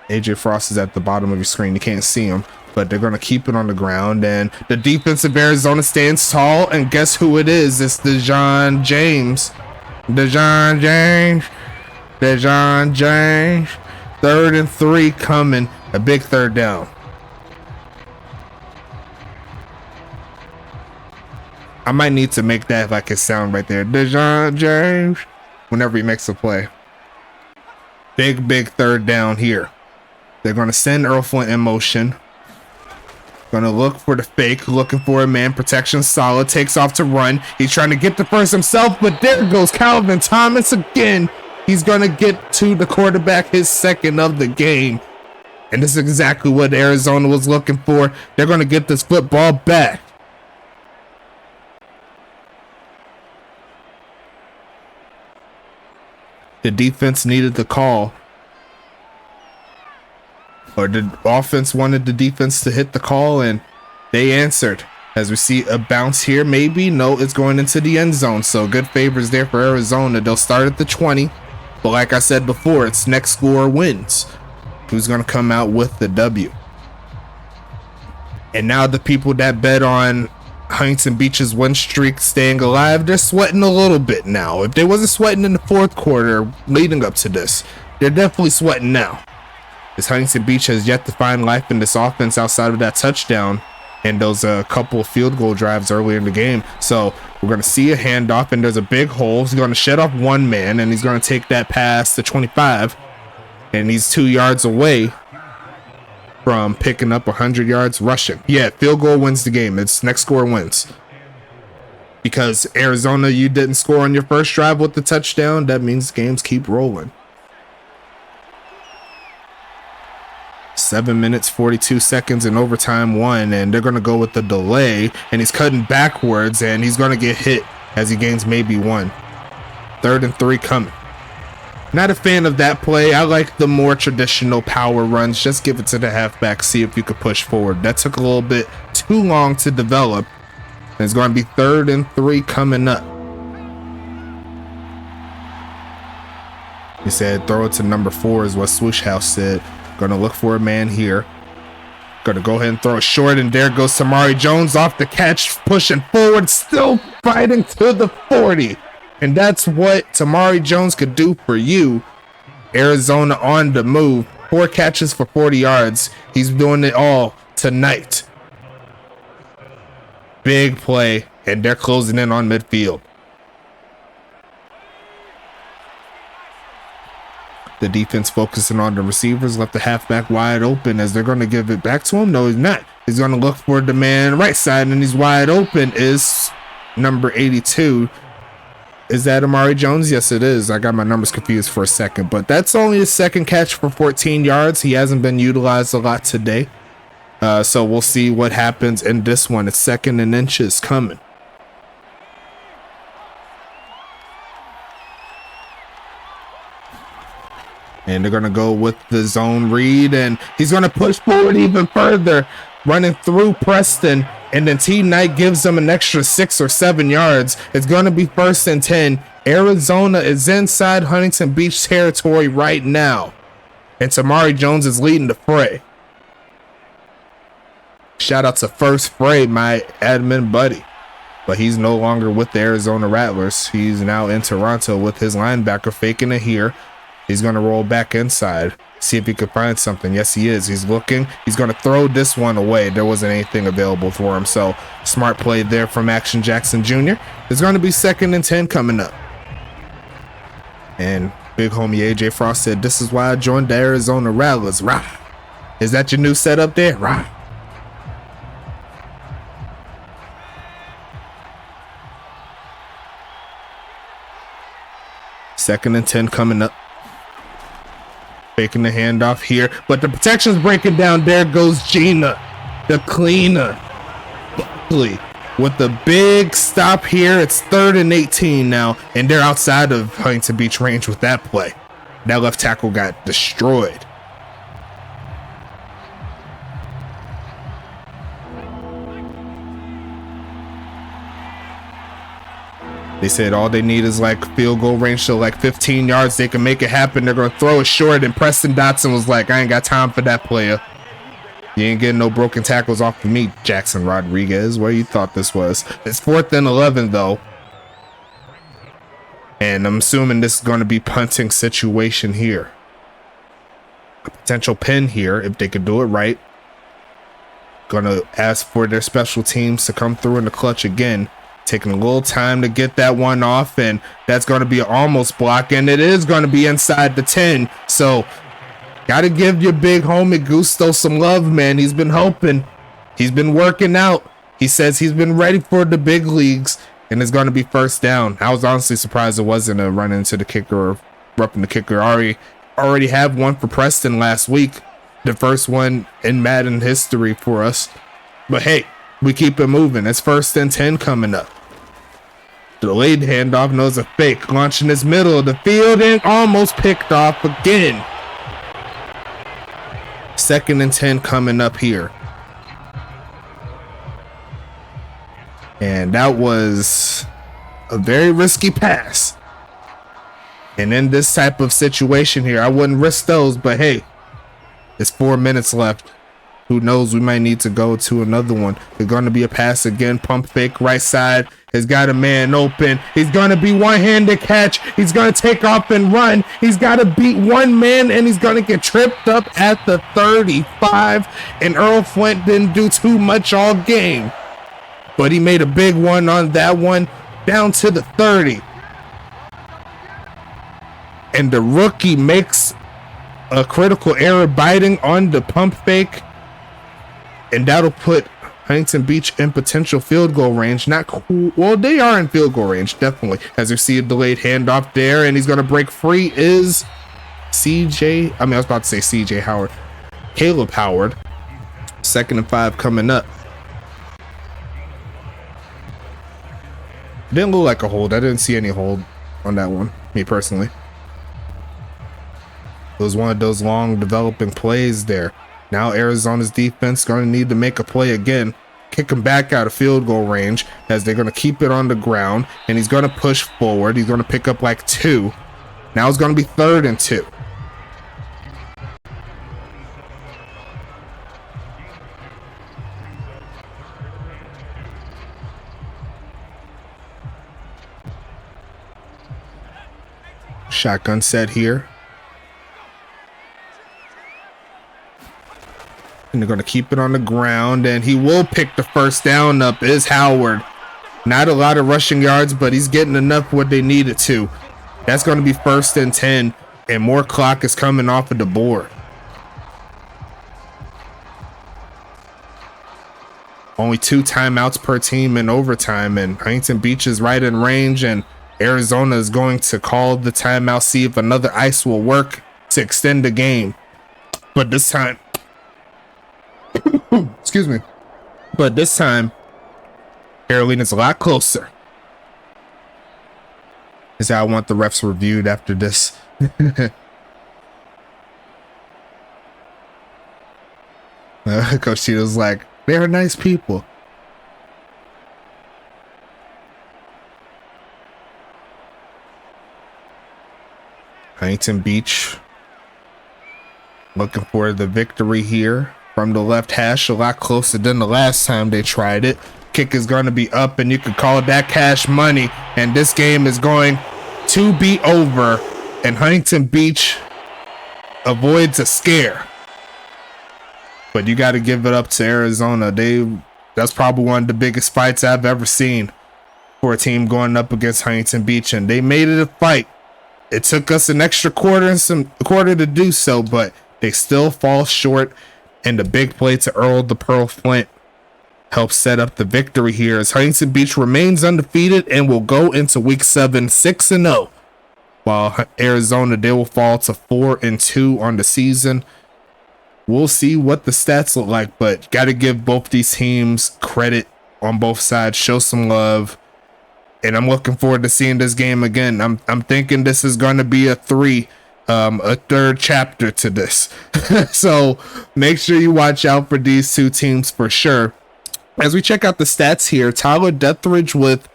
AJ Frost is at the bottom of your screen. You can't see him, but they're going to keep it on the ground. And the defense of Arizona stands tall. And guess who it is? It's DeJon James. DeJon James. 3rd and 3 coming. A big 3rd down. I might need to make that like a sound right there. DeJon James. Whenever he makes a play. Big 3rd down here. They're going to send Earl Flint in motion. Going to look for the fake. Looking for a man. Protection solid. Takes off to run. He's trying to get the first himself, but there goes Calvin Thomas again. He's going to get to the quarterback, his 2nd of the game. And this is exactly what Arizona was looking for. They're going to get this football back. The defense needed the call. Or the offense wanted the defense to hit the call, and they answered. As we see a bounce here, maybe. No, it's going into the end zone. So good favors there for Arizona. They'll start at the 20. But like I said before, it's next score wins. Who's going to come out with the W? And now the people that bet on Huntington Beach's win streak staying alive, they're sweating a little bit now. If they wasn't sweating in the fourth quarter leading up to this, they're definitely sweating now. As Huntington Beach has yet to find life in this offense outside of that touchdown and those couple of field goal drives earlier in the game. So we're going to see a handoff, and there's a big hole. He's going to shut off one man, and he's going to take that pass to 25, and he's 2 yards away from picking up 100 yards rushing. Yeah, field goal wins the game. It's next score wins. Because Arizona, you didn't score on your first drive with the touchdown. That means games keep rolling. 7 minutes, 42 seconds in overtime 1, and they're going to go with the delay, and he's cutting backwards, and he's going to get hit as he gains maybe 1. 3rd and 3 coming. Not a fan of that play. I like the more traditional power runs. Just give it to the halfback, see if you could push forward. That took a little bit too long to develop. And it's going to be 3rd and 3 coming up. He said throw it to number 4 is what Swoosh House said. Going to look for a man here. Going to go ahead and throw it short, and there goes Tamari Jones off the catch, pushing forward, still fighting to the 40. And that's what Tamari Jones could do for you. Arizona on the move. 4 catches for 40 yards. He's doing it all tonight. Big play, and they're closing in on midfield. The defense focusing on the receivers, left the halfback wide open as they're going to give it back to him. No, he's not. He's going to look for the man right side, and he's wide open is number 82. Is that Amari Jones? Yes, it is. I got my numbers confused for a second, but that's only his second catch for 14 yards. He hasn't been utilized a lot today. So we'll see what happens in this one. It's 2nd and inches coming. And they're going to go with the zone read, and he's going to push forward even further, running through Preston, and then T. Knight gives him an extra 6 or 7 yards. It's going to be 1st and 10. Arizona is inside Huntington Beach territory right now, and Tamari Jones is leading the fray. Shout out to First Fray, my admin buddy. But he's no longer with the Arizona Rattlers. He's now in Toronto with his linebacker faking it here. He's going to roll back inside, see if he could find something. Yes, he is. He's looking. He's going to throw this one away. There wasn't anything available for him. So smart play there from Action Jackson Jr. It's going to be 2nd and 10 coming up. And big homie AJ Frost said, this is why I joined the Arizona Rattlers. Rah. Is that your new setup there? Rah. Second and 10 coming up. Faking the handoff here, but the protection's breaking down. There goes Gina, the cleaner. Buckley with the big stop here. It's 3rd and 18 now, and they're outside of Huntington Beach range with that play. That left tackle got destroyed. They said all they need is like field goal range to like 15 yards. They can make it happen. They're going to throw it short. And Preston Dotson was like, I ain't got time for that, player. You ain't getting no broken tackles off of me, Jackson Rodriguez. Where you thought this was? It's 4th and 11, though. And I'm assuming this is going to be punting situation here. A potential pin here if they could do it right. Going to ask for their special teams to come through in the clutch again. Taking a little time to get that one off, and that's going to be an almost block, and it is going to be inside the 10. So got to give your big homie Gusto some love, man. He's been helping. He's been working out. He says he's been ready for the big leagues, and it's going to be 1st down. I was honestly surprised it wasn't a run into the kicker or roughing the kicker. Already have one for Preston last week, the first one in Madden history for us. But hey, we keep it moving. It's 1st and 10 coming up. Delayed handoff, knows a fake. Launching his middle of the field and almost picked off again. 2nd and 10 coming up here. And that was a very risky pass. And in this type of situation here, I wouldn't risk those, but hey, it's 4 minutes left. Who knows? We might need to go to another one. There's going to be a pass again. Pump fake right side. Has got a man open. He's going to be one-handed catch. He's going to take off and run. He's got to beat one man, and he's going to get tripped up at the 35. And Earl Flint didn't do too much all game, but he made a big one on that one, down to the 30. And the rookie makes a critical error biting on the pump fake, and that'll put Huntington Beach in potential field goal range. Not cool. Well, they are in field goal range, definitely. As you see a delayed handoff there, and he's going to break free is CJ. I was about to say CJ Howard. Caleb Howard. 2nd and 5 coming up. Didn't look like a hold. I didn't see any hold on that one, me personally. It was one of those long developing plays there. Now Arizona's defense going to need to make a play again. Kick him back out of field goal range as they're going to keep it on the ground. And he's going to push forward. He's going to pick up like 2. Now it's going to be 3rd and 2. Shotgun set here. And they're going to keep it on the ground, and he will pick the first down up is Howard. Not a lot of rushing yards, but he's getting enough what they needed to. That's going to be 1st and 10, and more clock is coming off of the board. Only 2 timeouts per team in overtime, and Huntington Beach is right in range, and Arizona is going to call the timeout, see if another ice will work to extend the game. But this time, excuse me. But this time, Carolina's a lot closer. Is how I want the refs reviewed after this. Coach Tito's like, they're nice people. Huntington Beach looking for the victory here from the left hash, a lot closer than the last time they tried it. Kick is going to be up, and you can call that cash money, and this game is going to be over, and Huntington Beach avoids a scare. But you got to give it up to Arizona. That's probably one of the biggest fights I've ever seen for a team going up against Huntington Beach, and they made it a fight. It took us an extra quarter to do so, but they still fall short. And the big play to Earl the Pearl Flint helps set up the victory here as Huntington Beach remains undefeated and will go into week 7 6-0. While Arizona, they will fall to 4-2 on the season. We'll see what the stats look like, but got to give both these teams credit on both sides. Show some love. And I'm looking forward to seeing this game again. I'm thinking this is going to be a 3rd chapter to this. So make sure you watch out for these 2 teams for sure. As we check out the stats here, Tyler Dethridge with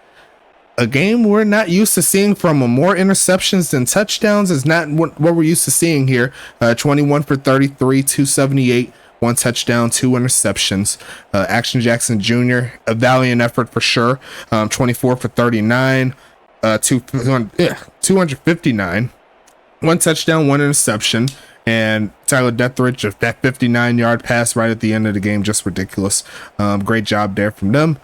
a game we're not used to seeing from him. More interceptions than touchdowns is not what we're used to seeing here. 21 for 33, 278. 1 touchdown, 2 interceptions. Action Jackson Jr., a valiant effort for sure. 24 for 39, 259. 1 touchdown, 1 interception. And Tyler Dethridge, that 59-yard pass right at the end of the game, just ridiculous. Great job there from them.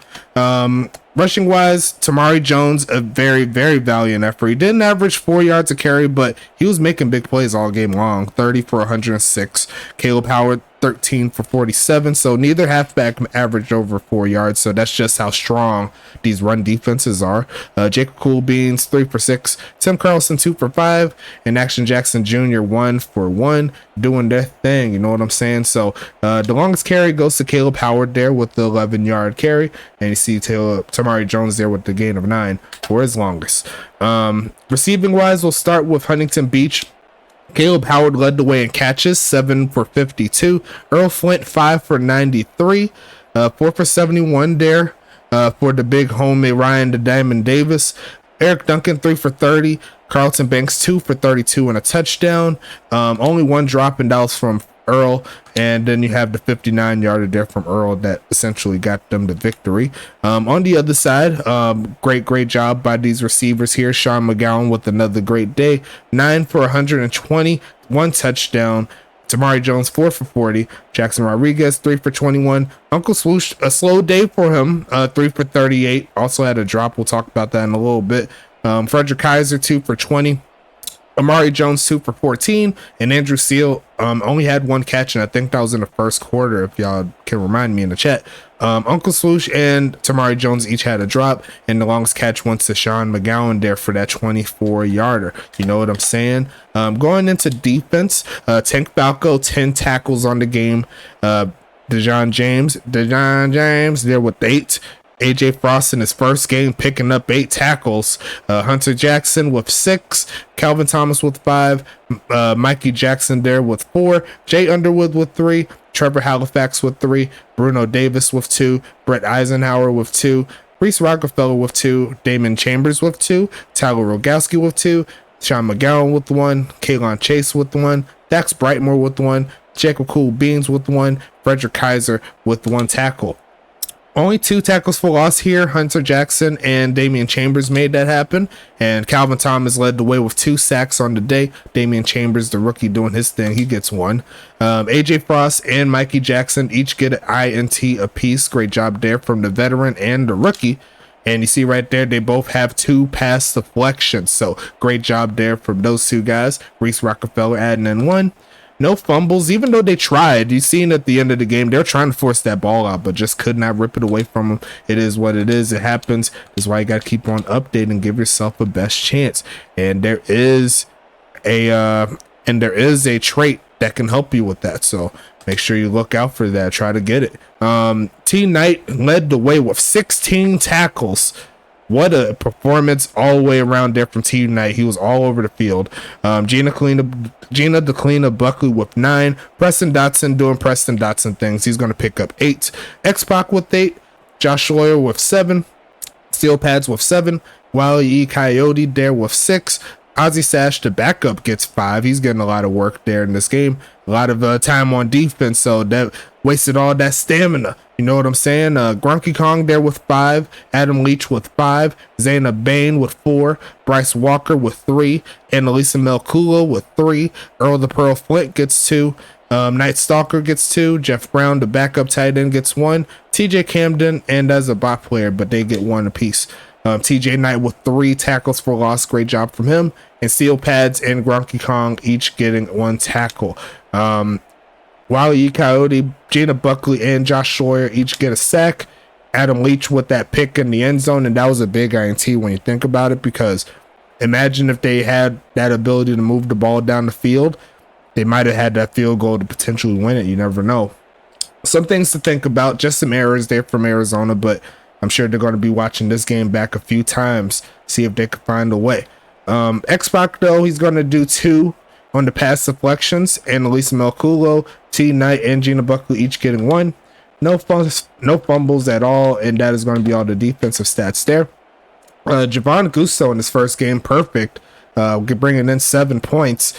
Rushing wise, Tamari Jones, a very, very valiant effort. He didn't average 4 yards a carry, but he was making big plays all game long. 30 for 106. Caleb Howard, 13 for 47. So neither halfback averaged over 4 yards. So that's just how strong these run defenses are. Jacob Coolbeans, 3 for 6. Tim Carlson, 2 for 5. And Action Jackson Jr., 1 for 1. Doing their thing, you know what I'm saying? So the longest carry goes to Caleb Howard there with the 11-yard carry. And you see Tamari Jones there with the gain of 9 for his longest. Receiving wise, we'll start with Huntington Beach. Caleb Howard led the way in catches, 7 for 52. Earl Flint, 5 for 93. 4 for 71 there for the big homie Ryan the Diamond Davis. Eric Duncan, 3 for 30. Carlton Banks, 2 for 32 and a touchdown. Only 1 drop, and that was from Earl, and then you have the 59-yarder there from Earl that essentially got them the victory. On the other side, great job by these receivers here. Sean McGowan with another great day, 9 for 120, 1 touchdown. Tamari Jones 4 for 40. Jackson Rodriguez 3 for 21. Uncle Swoosh, a slow day for him, 3 for 38. Also had a drop. We'll talk about that in a little bit. Frederick Kaiser 2 for 20. Amari Jones 2 for 14, and Andrew Seal only had 1 catch, and I think that was in the first quarter, if y'all can remind me in the chat. Uncle Swoosh and Tamari Jones each had a drop, and the longest catch went to Sean McGowan there for that 24-yarder. You know what I'm saying? Going into defense, Tank Falco 10 tackles on the game. Dejon James there with 8. AJ Frost in his first game picking up 8 tackles. Hunter Jackson with 6. Calvin Thomas with 5. Mikey Jackson there with 4. Jay Underwood with 3. Trevor Halifax with 3. Bruno Davis with 2. Brett Eisenhower with 2. Reese Rockefeller with 2. Damon Chambers with 2. Tyler Rogowski with 2. Sean McGowan with 1. Kaylon Chase with 1. Dax Brightmore with 1. Jacob Cool Beans with 1. Frederick Kaiser with 1 tackle. Only 2 tackles for loss here. Hunter Jackson and Damian Chambers made that happen. And Calvin Thomas led the way with 2 sacks on the day. Damian Chambers, the rookie, doing his thing. He gets 1. AJ Frost and Mikey Jackson each get an INT apiece. Great job there from the veteran and the rookie. And you see right there, they both have 2 pass deflections. So great job there from those 2 guys. Reese Rockefeller adding in 1. No fumbles, even though they tried. You seen at the end of the game, they're trying to force that ball out, but just could not rip it away from them. It is what it is. It happens. That's why you got to keep on updating, give yourself a best chance. And there is a trait that can help you with that. So make sure you look out for that. Try to get it. T Knight led the way with 16 tackles. What a performance all the way around there from T Knight. He was all over the field. Gina DeClina Buckley with 9. Preston Dotson doing Preston Dotson things. He's going to pick up 8. X-Pac with 8. Josh Lawyer with 7. Steel Pads with 7. Wiley E. Coyote there with 6. Ozzie Sash, the backup, gets 5. He's getting a lot of work there in this game. A lot of time on defense, so that wasted all that stamina. You know what I'm saying? Grunky Kong there with 5. Adam Leach with 5. Zaina Bain with 4. Bryce Walker with 3. And Elisa Melkulo with 3. Earl the Pearl Flint gets 2. Night Stalker gets 2. Jeff Brown, the backup tight end, gets 1. TJ Camden, and as a bot player, but they get 1 apiece. TJ Knight with 3 tackles for loss. Great job from him. And Steel Pads and Grunky Kong each getting 1 tackle. Wiley E. Coyote, Gina Buckley, and Josh Sawyer each get a sack. Adam Leach with that pick in the end zone, and that was a big INT when you think about it, because imagine if they had that ability to move the ball down the field, they might have had that field goal to potentially win it. You never know. Some things to think about, just some errors there from Arizona, but I'm sure they're going to be watching this game back a few times, see if they can find a way. X-Pac, though, he's going to do 2 on the pass deflections, and Elisa Melkulo, T Knight, and Gina Buckley each getting 1. No fumbles at all, and that is going to be all the defensive stats there. Javon Gusto in his first game, perfect, bringing in 7 points.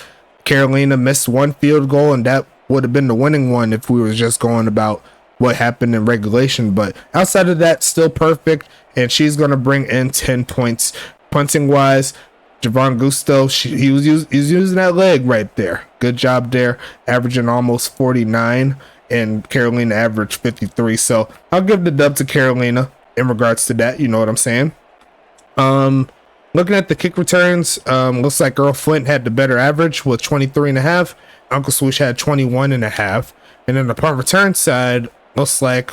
Carolina missed 1 field goal, and that would have been the winning one if we were just going about what happened in regulation. But outside of that, still perfect, and she's going to bring in 10 points. Punting wise, Javon Gusto, he's using that leg right there. Good job there, averaging almost 49, and Carolina averaged 53. So I'll give the dub to Carolina in regards to that. You know what I'm saying? Looking at the kick returns, looks like Earl Flint had the better average with 23.5. Uncle Swoosh had 21.5. And then the punt return side, looks like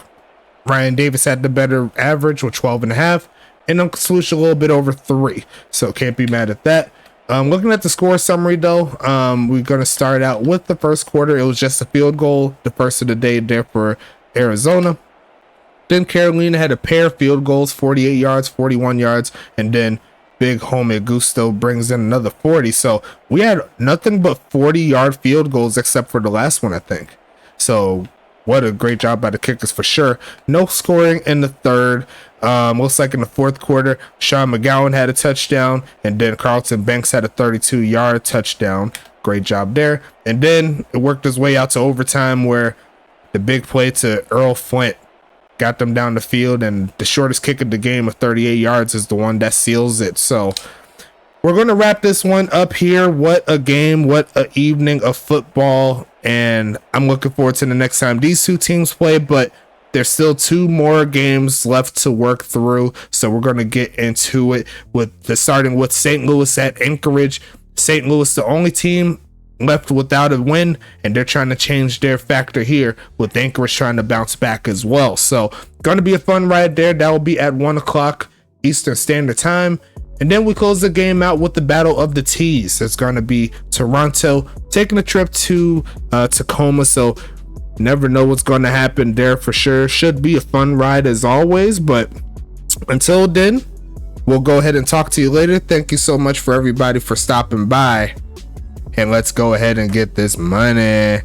Ryan Davis had the better average with 12.5. And Uncle Swoosh a little bit over 3. So can't be mad at that. Looking at the score summary, though, we're going to start out with the first quarter. It was just a field goal, the first of the day there for Arizona. Then Carolina had a pair of field goals, 48 yards, 41 yards, and then big homie Gusto brings in another 40. So we had nothing but 40-yard field goals except for the last one, I think. So what a great job by the kickers for sure. No scoring in the third. Looks like in the fourth quarter, Sean McGowan had a touchdown, and then Carlton Banks had a 32-yard touchdown. Great job there. And then it worked his way out to overtime where the big play to Earl Flint got them down the field, and the shortest kick of the game of 38 yards is the one that seals it. So we're going to wrap this one up here. What a game, what an evening of football, and I'm looking forward to the next time these two teams play, but there's still 2 more games left to work through, so we're going to get into it starting with St. Louis at Anchorage. St. Louis, the only team left without a win, and they're trying to change their factor here with Anchorage trying to bounce back as well. So going to be a fun ride there. That will be at 1 o'clock Eastern Standard Time. And then we close the game out with the Battle of the T's. It's going to be Toronto taking a trip to Tacoma. So never know what's going to happen there for sure. Should be a fun ride as always. But until then, we'll go ahead and talk to you later. Thank you so much for everybody for stopping by. And let's go ahead and get this money.